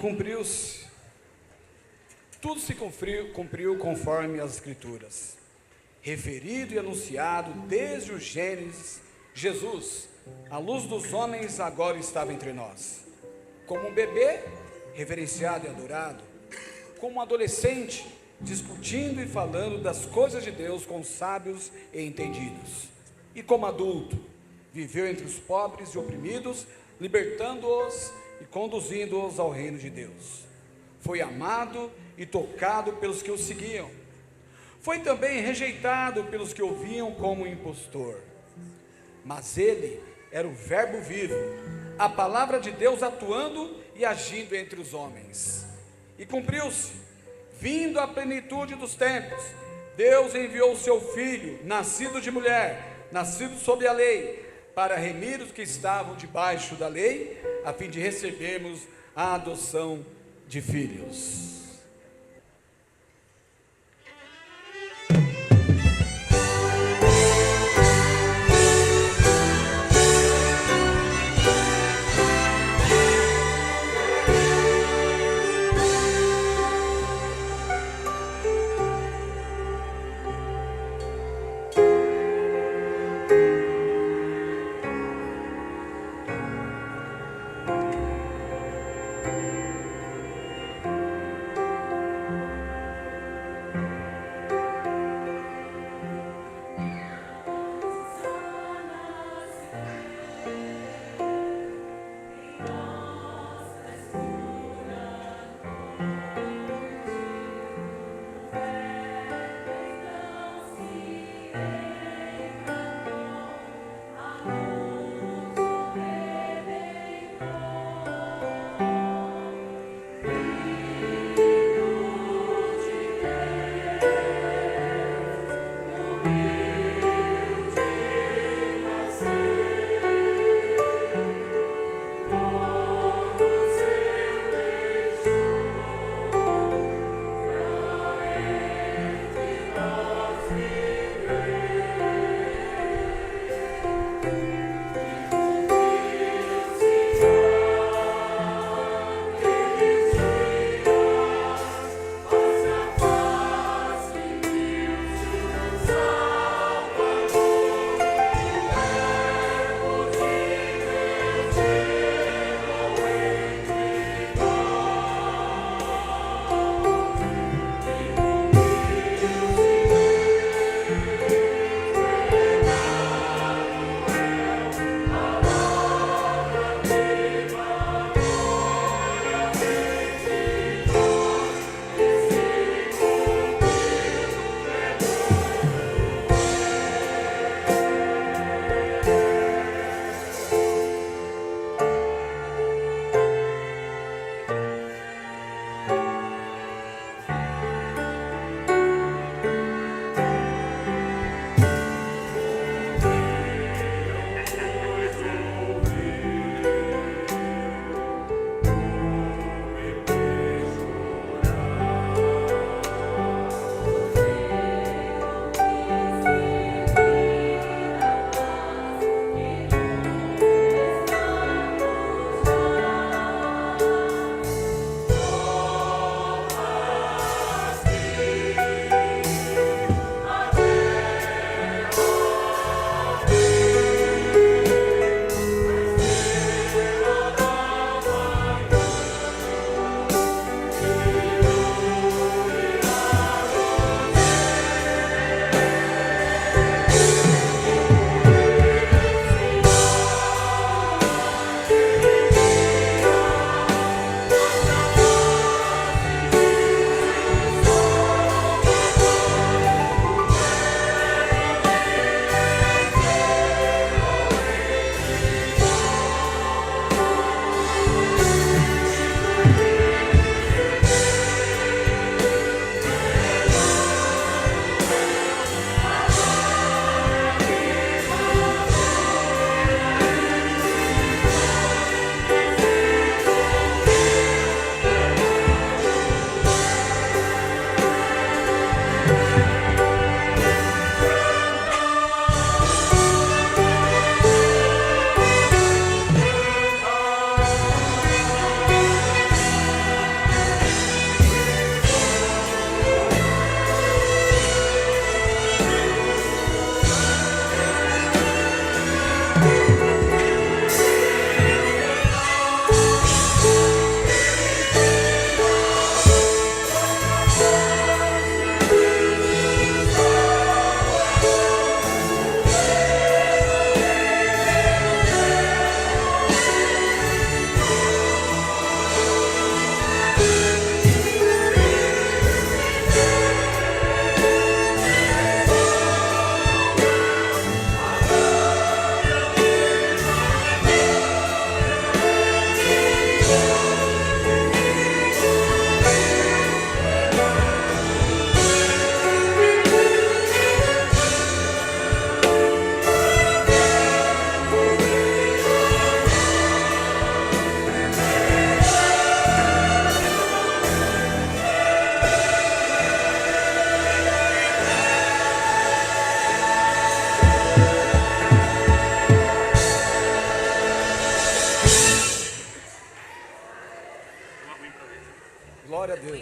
cumpriu-se. Tudo se cumpriu conforme as Escrituras. Referido e anunciado desde o Gênesis, Jesus, a luz dos homens, agora estava entre nós. Como um bebê, reverenciado e adorado. Como um adolescente, discutindo e falando das coisas de Deus com sábios e entendidos. E como adulto, viveu entre os pobres e oprimidos, libertando-os e conduzindo-os ao reino de Deus. Foi amado e tocado pelos que o seguiam. Foi também rejeitado pelos que o viam como impostor. Mas ele era o Verbo vivo, a palavra de Deus atuando e agindo entre os homens. E cumpriu-se, vindo à plenitude dos tempos, Deus enviou o seu Filho, nascido de mulher, nascido sob a lei, para remir os que estavam debaixo da lei, a fim de recebermos a adoção de filhos.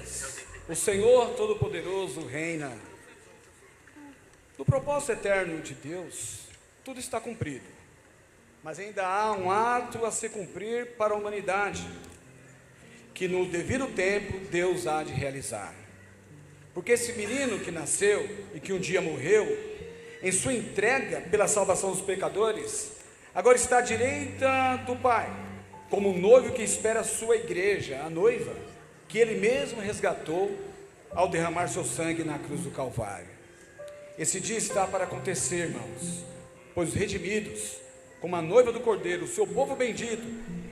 dias, o Senhor Todo-Poderoso reina. No propósito eterno de Deus, tudo está cumprido, mas ainda há um ato a se cumprir para a humanidade, que no devido tempo Deus há de realizar. Porque esse menino que nasceu e que um dia morreu, em sua entrega pela salvação dos pecadores, agora está à direita do Pai, como um noivo que espera a sua igreja, a noiva, que ele mesmo resgatou ao derramar seu sangue na cruz do Calvário. Esse dia está para acontecer, irmãos, pois os redimidos, como a noiva do Cordeiro, o seu povo bendito,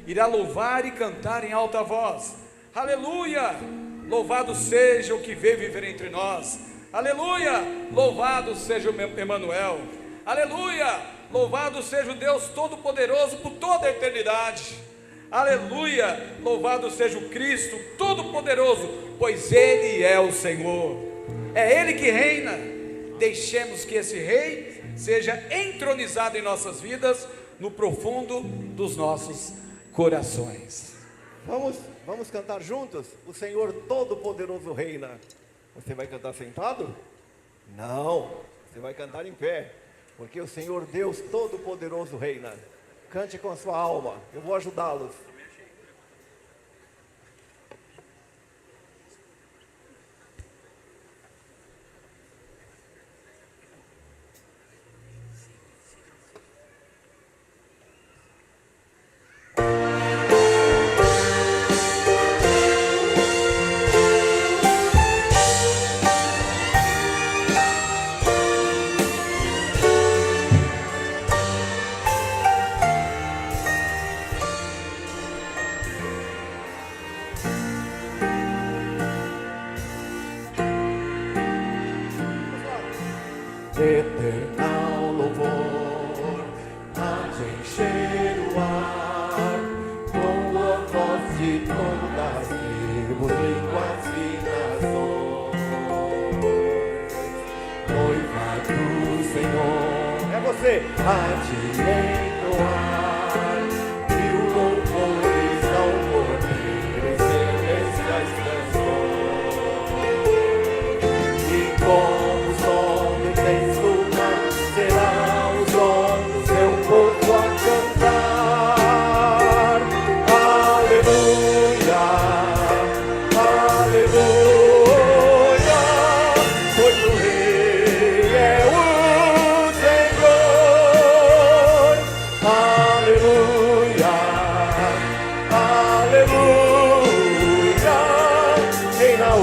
irá louvar e cantar em alta voz: aleluia! Louvado seja o que veio viver entre nós. Aleluia! Louvado seja o Emanuel. Aleluia! Louvado seja o Deus Todo-Poderoso por toda a eternidade. Aleluia! Louvado seja o Cristo Todo-Poderoso, pois Ele é o Senhor. É Ele que reina. Deixemos que esse Rei seja entronizado em nossas vidas, no profundo dos nossos corações. Vamos cantar juntos? O Senhor Todo-Poderoso reina. Você vai cantar sentado? Não, você vai cantar em pé, porque o Senhor Deus Todo-Poderoso reina. Cante com a sua alma, eu vou ajudá-los. Eternal louvor há de encher o ar, com a voz de todas as tribos, línguas e nações. Noiva do Senhor, É você. há de entoar mil louvores ao Cordeiro em celestiais canções. E como o som do intenso mar, será o som do seu povo a cantar. Aleluia, aleluia, pois o Rei é o Senhor. Aleluia, aleluia, reina o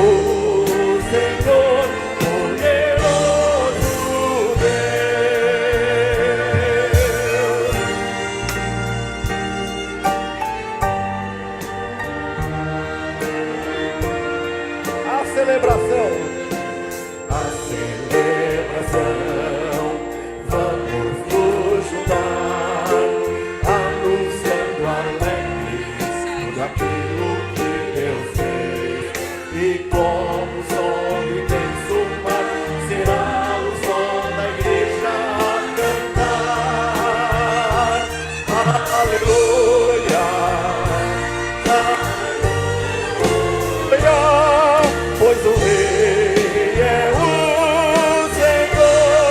Senhor, poderoso Deus. A celebração. A celebração, vamos nos juntar, anunciando alegres tudo aquilo que Deus fez. E como o som do intenso mar, será o som da igreja a cantar. Aleluia, aleluia, pois o Rei é o Senhor.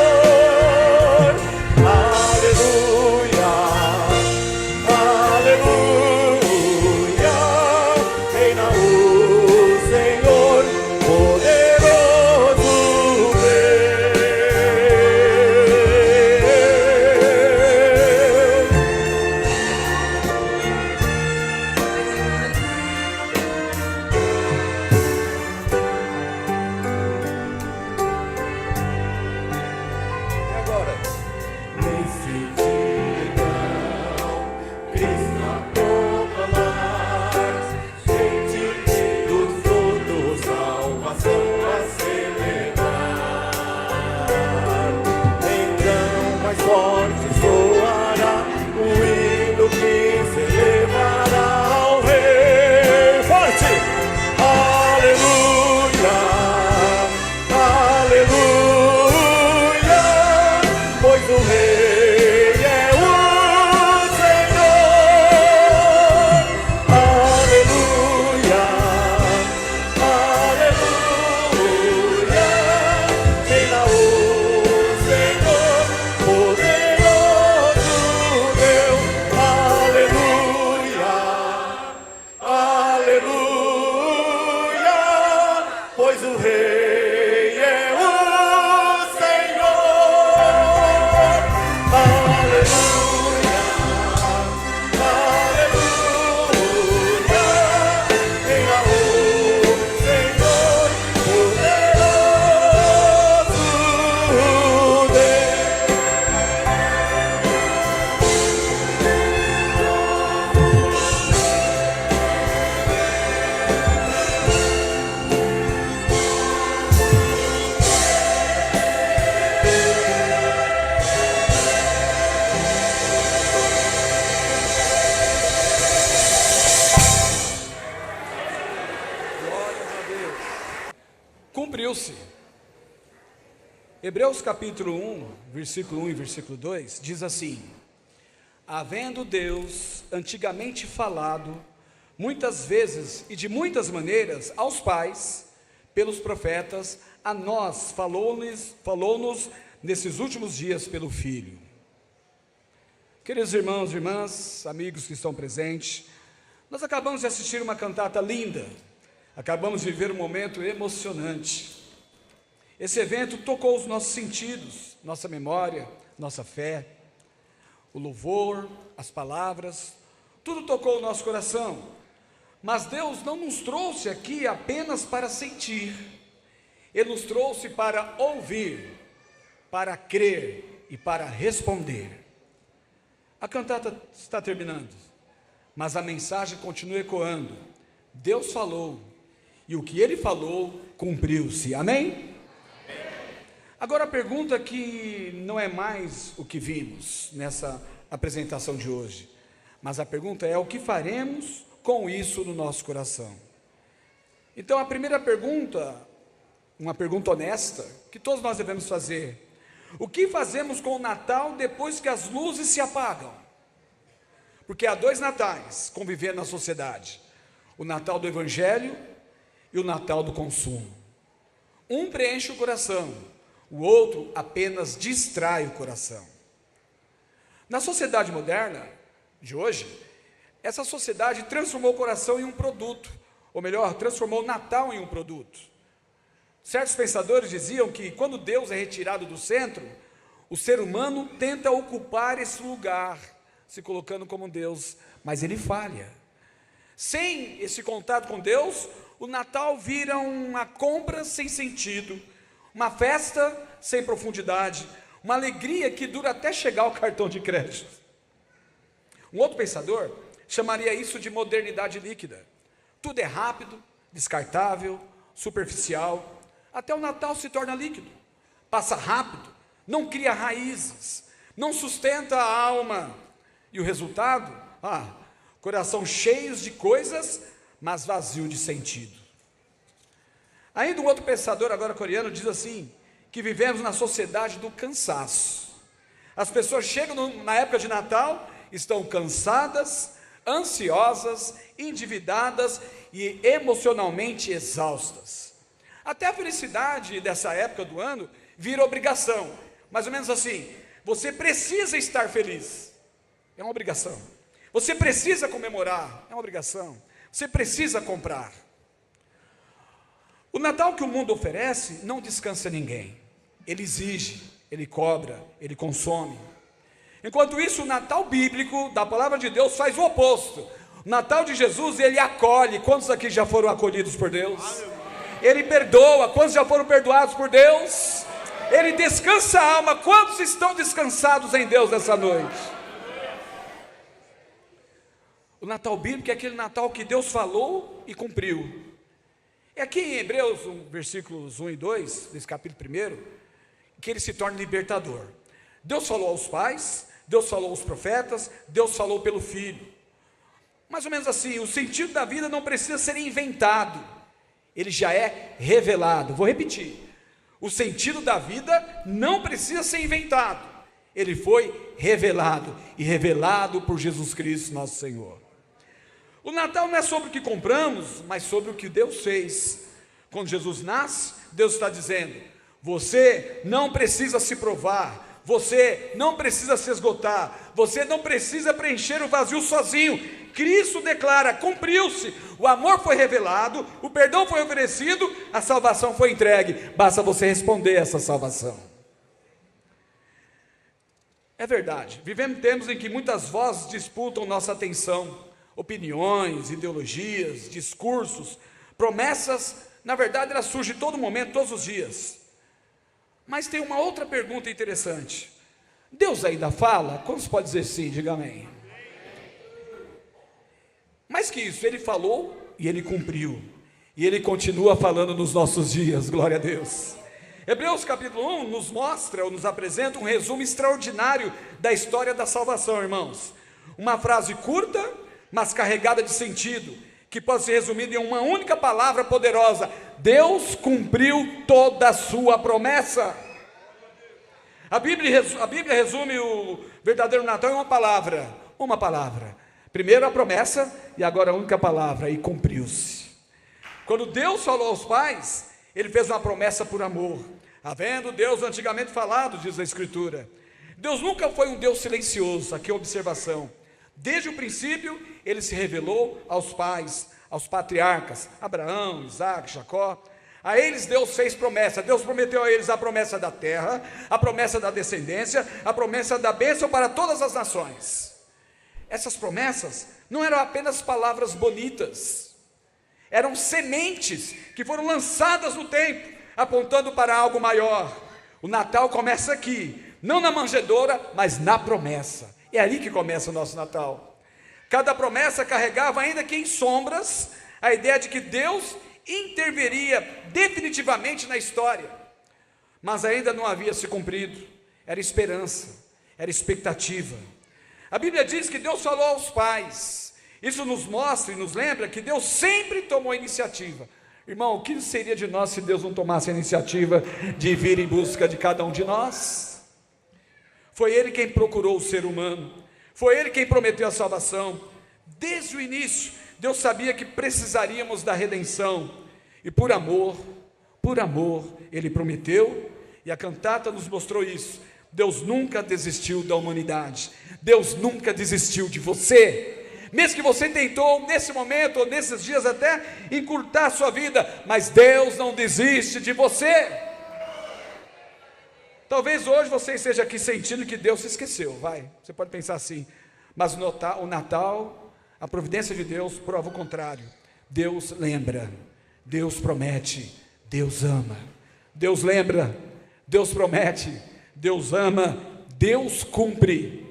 pois o Rei é o Senhor. Aleluia, aleluia, venha o Senhor poderoso Deus. Glórias a Deus. Cumpriu-se. Hebreus capítulo 1, versículo 1 e versículo 2, diz assim: havendo Deus antigamente falado, muitas vezes e de muitas maneiras, aos pais, pelos profetas, a nós falou-nos nesses últimos dias pelo Filho. Queridos irmãos e irmãs, amigos que estão presentes, nós acabamos de assistir uma cantata linda, acabamos de viver um momento emocionante. Esse evento tocou os nossos sentidos, nossa memória, nossa fé, o louvor, as palavras, tudo tocou o nosso coração. Mas Deus não nos trouxe aqui apenas para sentir, Ele nos trouxe para ouvir, para crer e para responder. A cantata está terminando, mas a mensagem continua ecoando. Deus falou, e o que Ele falou cumpriu-se. Amém? Agora a pergunta que não é mais o que vimos nessa apresentação de hoje, mas a pergunta é: o que faremos com isso no nosso coração? Então a primeira pergunta, uma pergunta honesta, que todos nós devemos fazer: o que fazemos com o Natal depois que as luzes se apagam? Porque há dois natais convivendo na sociedade: o Natal do Evangelho e o Natal do consumo. Um preenche o coração, o outro apenas distrai o coração. Na sociedade moderna de hoje, essa sociedade transformou o coração em um produto, ou melhor, transformou o Natal em um produto. Certos pensadores diziam que quando Deus é retirado do centro, o ser humano tenta ocupar esse lugar, se colocando como Deus, mas ele falha. Sem esse contato com Deus, o Natal vira uma compra sem sentido, uma festa sem profundidade, uma alegria que dura até chegar ao cartão de crédito. Um outro pensador chamaria isso de modernidade líquida. Tudo é rápido, descartável, superficial. Até o Natal se torna líquido, passa rápido, não cria raízes, não sustenta a alma. E o resultado? Coração cheios de coisas, mas vazio de sentido. Ainda um outro pensador, agora coreano, diz assim, que vivemos na sociedade do cansaço. As pessoas chegam na época de Natal, estão cansadas, ansiosas, endividadas e emocionalmente exaustas. Até a felicidade dessa época do ano vira obrigação, mais ou menos assim: você precisa estar feliz, é uma obrigação. Você precisa comemorar, é uma obrigação. Você precisa comprar. O Natal que o mundo oferece não descansa ninguém. Ele exige, ele cobra, ele consome. Enquanto isso, o Natal bíblico da palavra de Deus faz o oposto. O Natal de Jesus, ele acolhe. Quantos aqui já foram acolhidos por Deus? Ele perdoa. Quantos já foram perdoados por Deus? Ele descansa a alma. Quantos estão descansados em Deus nessa noite? O Natal bíblico é aquele Natal que Deus falou e cumpriu. É aqui em Hebreus, versículos 1 e 2, desse capítulo 1, que ele se torna libertador. Deus falou aos pais, Deus falou aos profetas, Deus falou pelo Filho. Mais ou menos assim, o sentido da vida não precisa ser inventado, ele já é revelado. Vou repetir: o sentido da vida não precisa ser inventado, ele foi revelado, e revelado por Jesus Cristo, nosso Senhor. O Natal não é sobre o que compramos, mas sobre o que Deus fez. Quando Jesus nasce, Deus está dizendo: você não precisa se provar, você não precisa se esgotar, você não precisa preencher o vazio sozinho. Cristo declara: cumpriu-se, o amor foi revelado, o perdão foi oferecido, a salvação foi entregue, basta você responder a essa salvação. É verdade, vivemos tempos em que muitas vozes disputam nossa atenção, opiniões, ideologias, discursos, promessas, na verdade elas surgem todo momento, todos os dias. Mas tem uma outra pergunta interessante: Deus ainda fala? Quantos pode dizer sim? Diga amém. Mais que isso, Ele falou e Ele cumpriu, e Ele continua falando nos nossos dias, glória a Deus. Hebreus capítulo 1 nos mostra, ou nos apresenta um resumo extraordinário da história da salvação, irmãos. Uma frase curta, mas carregada de sentido, que pode ser resumida em uma única palavra poderosa: Deus cumpriu toda a sua promessa. A Bíblia resume o verdadeiro Natal em uma palavra. Primeiro a promessa, e agora a única palavra: e cumpriu-se. Quando Deus falou aos pais, Ele fez uma promessa por amor. Havendo Deus antigamente falado, diz a Escritura. Deus nunca foi um Deus silencioso. Aqui a observação: desde o princípio Ele se revelou aos pais, aos patriarcas, Abraão, Isaac, Jacó. A eles Deus fez promessa. Deus prometeu a eles a promessa da terra, a promessa da descendência, a promessa da bênção para todas as nações. Essas promessas não eram apenas palavras bonitas, eram sementes que foram lançadas no tempo, apontando para algo maior. O Natal começa aqui, não na manjedoura, mas na promessa. É ali que começa o nosso Natal. Cada promessa carregava, ainda que em sombras, a ideia de que Deus interviria definitivamente na história, mas ainda não havia se cumprido. Era esperança, era expectativa. A Bíblia diz que Deus falou aos pais. Isso nos mostra e nos lembra que Deus sempre tomou iniciativa. Irmão, o que seria de nós se Deus não tomasse a iniciativa de vir em busca de cada um de nós? Foi Ele quem procurou o ser humano, foi Ele quem prometeu a salvação. Desde o início, Deus sabia que precisaríamos da redenção, e por amor, Ele prometeu, e a cantata nos mostrou isso. Deus nunca desistiu da humanidade, Deus nunca desistiu de você. Mesmo que você tentou nesse momento, ou nesses dias até, encurtar a sua vida, mas Deus não desiste de você. Talvez hoje você esteja aqui sentindo que Deus se esqueceu, você pode pensar assim, mas o Natal, a providência de Deus prova o contrário. Deus lembra, Deus promete, Deus ama. Deus lembra, Deus promete, Deus ama, Deus cumpre.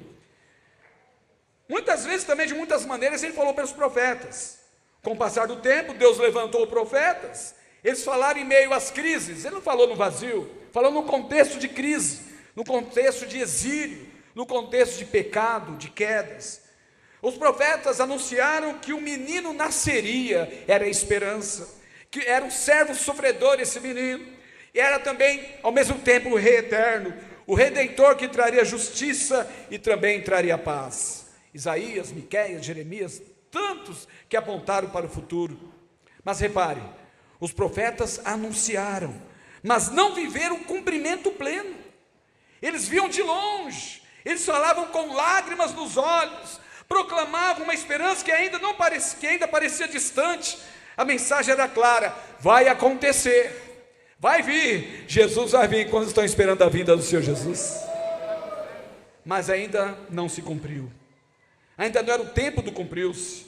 Muitas vezes também, de muitas maneiras, Ele falou pelos profetas. Com o passar do tempo, Deus levantou profetas. Eles falaram em meio às crises. Ele não falou no vazio, falou no contexto de crise, no contexto de exílio, no contexto de pecado, de quedas. Os profetas anunciaram que um menino nasceria, era a esperança, que era um servo sofredor esse menino, e era também, ao mesmo tempo, o Rei eterno, o Redentor que traria justiça e também traria paz. Isaías, Miqueias, Jeremias, tantos que apontaram para o futuro. Mas repare, os profetas anunciaram, mas não viveram o cumprimento pleno. Eles viam de longe, eles falavam com lágrimas nos olhos, proclamavam uma esperança que ainda parecia distante. A mensagem era clara: vai acontecer, vai vir, Jesus vai vir. Quando estão esperando a vinda do Senhor Jesus? Mas ainda não se cumpriu. Ainda não era o tempo do cumpriu-se.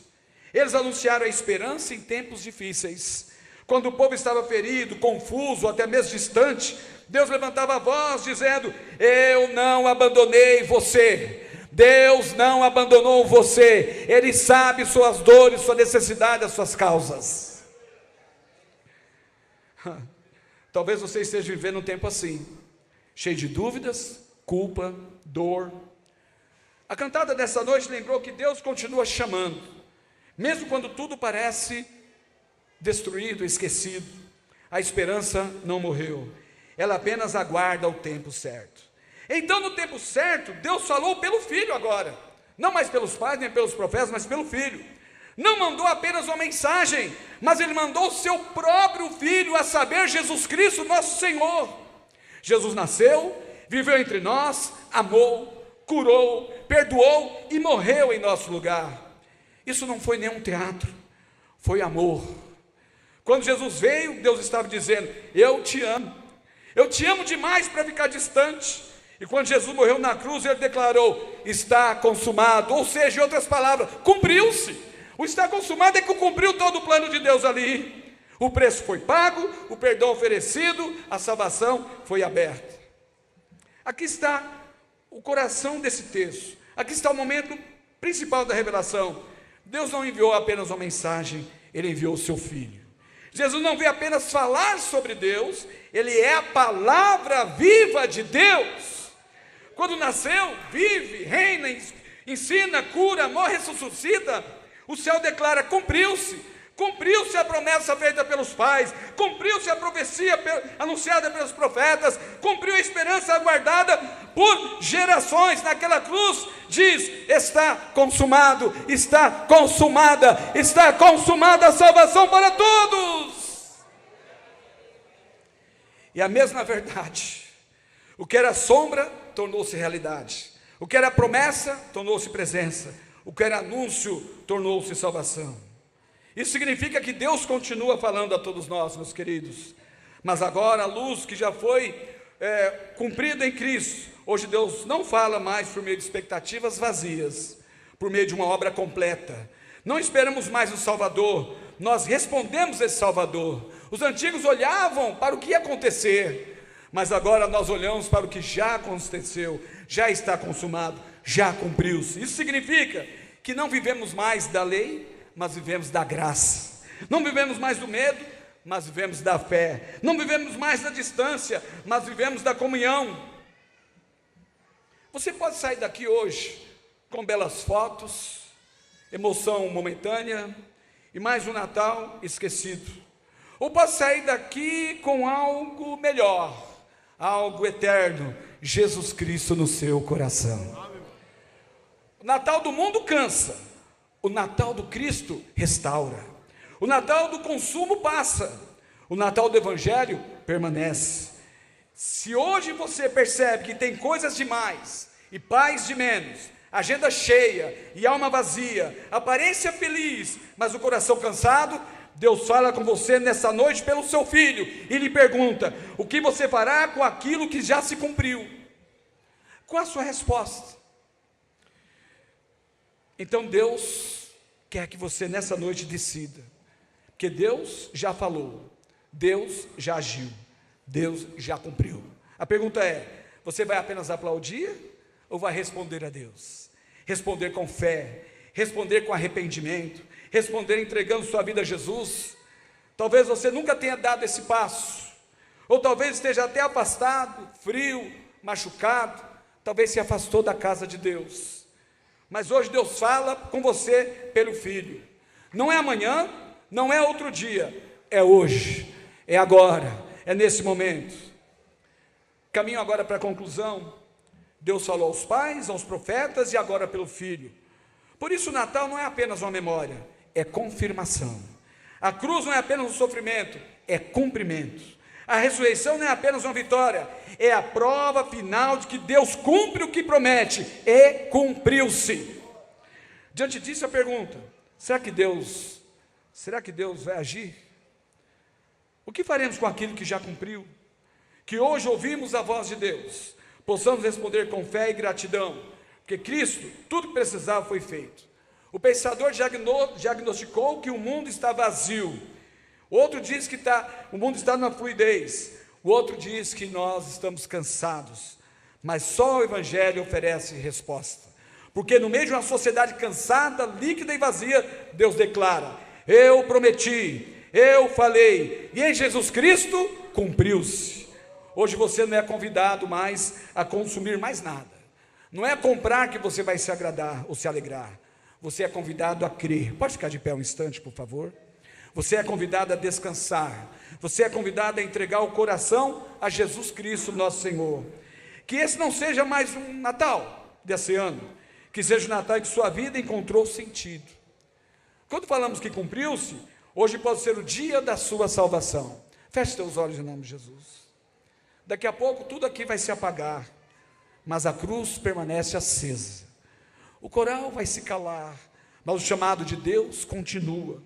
Eles anunciaram a esperança em tempos difíceis. Quando o povo estava ferido, confuso, até mesmo distante, Deus levantava a voz dizendo: eu não abandonei você. Deus não abandonou você. Ele sabe suas dores, sua necessidade, as suas causas. Talvez você esteja vivendo um tempo assim, cheio de dúvidas, culpa, dor. A cantada dessa noite lembrou que Deus continua chamando, mesmo quando tudo parece destruído, esquecido. A esperança não morreu, ela apenas aguarda o tempo certo. Então, no tempo certo, Deus falou pelo Filho agora, não mais pelos pais, nem pelos profetas, mas pelo Filho. Não mandou apenas uma mensagem, mas Ele mandou o seu próprio Filho, a saber, Jesus Cristo, nosso Senhor. Jesus nasceu, viveu entre nós, amou, curou, perdoou e morreu em nosso lugar. Isso não foi nenhum teatro, foi amor. Quando Jesus veio, Deus estava dizendo: eu te amo demais para ficar distante. E quando Jesus morreu na cruz, ele declarou: está consumado, ou seja, em outras palavras, cumpriu-se. O está consumado é que cumpriu todo o plano de Deus ali. O preço foi pago, o perdão oferecido, a salvação foi aberta. Aqui está o coração desse texto, aqui está o momento principal da revelação. Deus não enviou apenas uma mensagem, Ele enviou o seu Filho. Jesus não veio apenas falar sobre Deus, Ele é a palavra viva de Deus. Quando nasceu, vive, reina, ensina, cura, morre, ressuscita. O céu declara: cumpriu-se. Cumpriu-se a promessa feita pelos pais, cumpriu-se a profecia anunciada pelos profetas, cumpriu a esperança aguardada por gerações. Naquela cruz diz: está consumado, está consumada a salvação para todos. E a mesma verdade, o que era sombra tornou-se realidade, o que era promessa tornou-se presença, o que era anúncio tornou-se salvação. Isso significa que Deus continua falando a todos nós, meus queridos, mas agora a luz que já foi cumprida em Cristo, hoje Deus não fala mais por meio de expectativas vazias, por meio de uma obra completa. Não esperamos mais o Salvador, nós respondemos esse Salvador. Os antigos olhavam para o que ia acontecer, mas agora nós olhamos para o que já aconteceu, já está consumado, já cumpriu-se. Isso significa que não vivemos mais da lei, mas vivemos da graça. Não vivemos mais do medo, mas vivemos da fé. Não vivemos mais da distância, mas vivemos da comunhão. Você pode sair daqui hoje com belas fotos, emoção momentânea e mais um Natal esquecido. Ou pode sair daqui com algo melhor, algo eterno, Jesus Cristo no seu coração. O Natal do mundo cansa. O Natal do Cristo restaura. O Natal do consumo passa. O Natal do Evangelho permanece. Se hoje você percebe que tem coisas demais e paz de menos, agenda cheia e alma vazia, aparência feliz, mas o coração cansado, Deus fala com você nessa noite pelo seu Filho e lhe pergunta: o que você fará com aquilo que já se cumpriu? Qual a sua resposta? Então Deus quer que você nessa noite decida, porque Deus já falou, Deus já agiu, Deus já cumpriu. A pergunta é: você vai apenas aplaudir ou vai responder a Deus? Responder com fé, responder com arrependimento, responder entregando sua vida a Jesus. Talvez você nunca tenha dado esse passo, ou talvez esteja até afastado, frio, machucado, talvez se afastou da casa de Deus. Mas hoje Deus fala com você pelo Filho. Não é amanhã, não é outro dia, é hoje, é agora, é nesse momento. Caminho agora para a conclusão. Deus falou aos pais, aos profetas e agora pelo Filho. Por isso o Natal não é apenas uma memória, é confirmação. A cruz não é apenas um sofrimento, é cumprimento. A ressurreição não é apenas uma vitória, é a prova final de que Deus cumpre o que promete, e cumpriu-se. Diante disso, a pergunta: será que Deus vai agir? O que faremos com aquilo que já cumpriu? Que hoje ouvimos a voz de Deus, possamos responder com fé e gratidão, porque Cristo, tudo que precisava foi feito. O pensador diagnosticou que o mundo está vazio. Outro diz que o mundo está numa fluidez. O outro diz que nós estamos cansados. Mas só o Evangelho oferece resposta. Porque no meio de uma sociedade cansada, líquida e vazia, Deus declara: eu prometi, eu falei, e em Jesus Cristo cumpriu-se. Hoje você não é convidado mais a consumir mais nada. Não é comprar que você vai se agradar ou se alegrar. Você é convidado a crer. Pode ficar de pé um instante, por favor? Você é convidado a descansar. Você é convidado a entregar o coração a Jesus Cristo, nosso Senhor. Que esse não seja mais um Natal desse ano, que seja o Natal em que sua vida encontrou sentido. Quando falamos que cumpriu-se, hoje pode ser o dia da sua salvação. Feche seus olhos em nome de Jesus. Daqui a pouco tudo aqui vai se apagar. mas a cruz permanece acesa. O coral vai se calar, mas o chamado de Deus continua.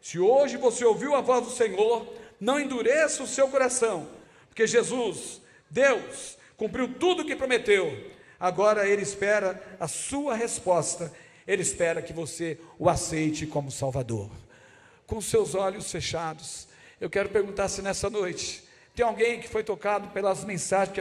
Se hoje você ouviu a voz do Senhor, não endureça o seu coração, porque Jesus, Deus, cumpriu tudo o que prometeu. Agora Ele espera a sua resposta. Ele espera que você o aceite como Salvador. Com seus olhos fechados, eu quero perguntar se nessa noite tem alguém que foi tocado pelas mensagens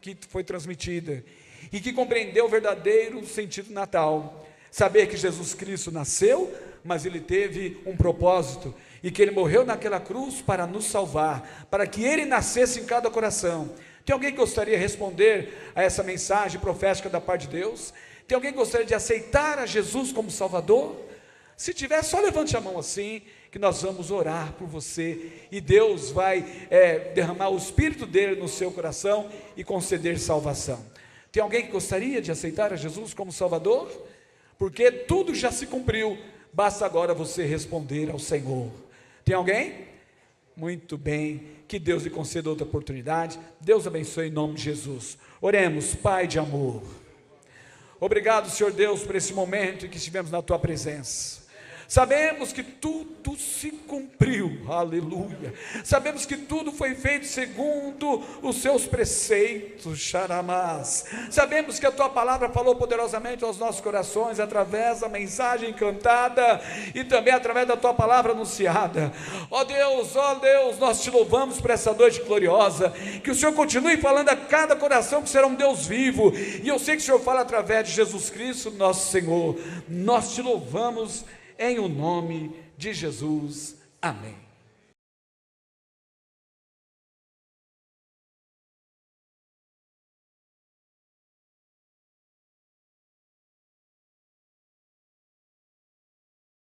que foi transmitida e que compreendeu o verdadeiro sentido do Natal. Saber que Jesus Cristo nasceu, mas Ele teve um propósito e que Ele morreu naquela cruz para nos salvar, para que Ele nascesse em cada coração. Tem alguém que gostaria de responder a essa mensagem profética da parte de Deus? Tem alguém que gostaria de aceitar a Jesus como Salvador? Se tiver, só levante a mão assim, que nós vamos orar por você, e Deus vai derramar o Espírito dele no seu coração e conceder salvação. Tem alguém que gostaria de aceitar a Jesus como Salvador? Porque tudo já se cumpriu, basta agora você responder ao Senhor. Tem alguém? Muito bem, que Deus lhe conceda outra oportunidade. Deus abençoe em nome de Jesus. Oremos. Pai de amor, obrigado, Senhor Deus, por esse momento em que estivemos na Tua presença. Sabemos que tudo se cumpriu, aleluia. Sabemos que tudo foi feito segundo os seus preceitos, xaramás. Sabemos que a Tua palavra falou poderosamente aos nossos corações, através da mensagem cantada e também através da Tua palavra anunciada. Ó Deus, nós Te louvamos por essa noite gloriosa. Que o Senhor continue falando a cada coração que será um Deus vivo. E eu sei que o Senhor fala através de Jesus Cristo, nosso Senhor. Nós Te louvamos em o nome de Jesus, amém.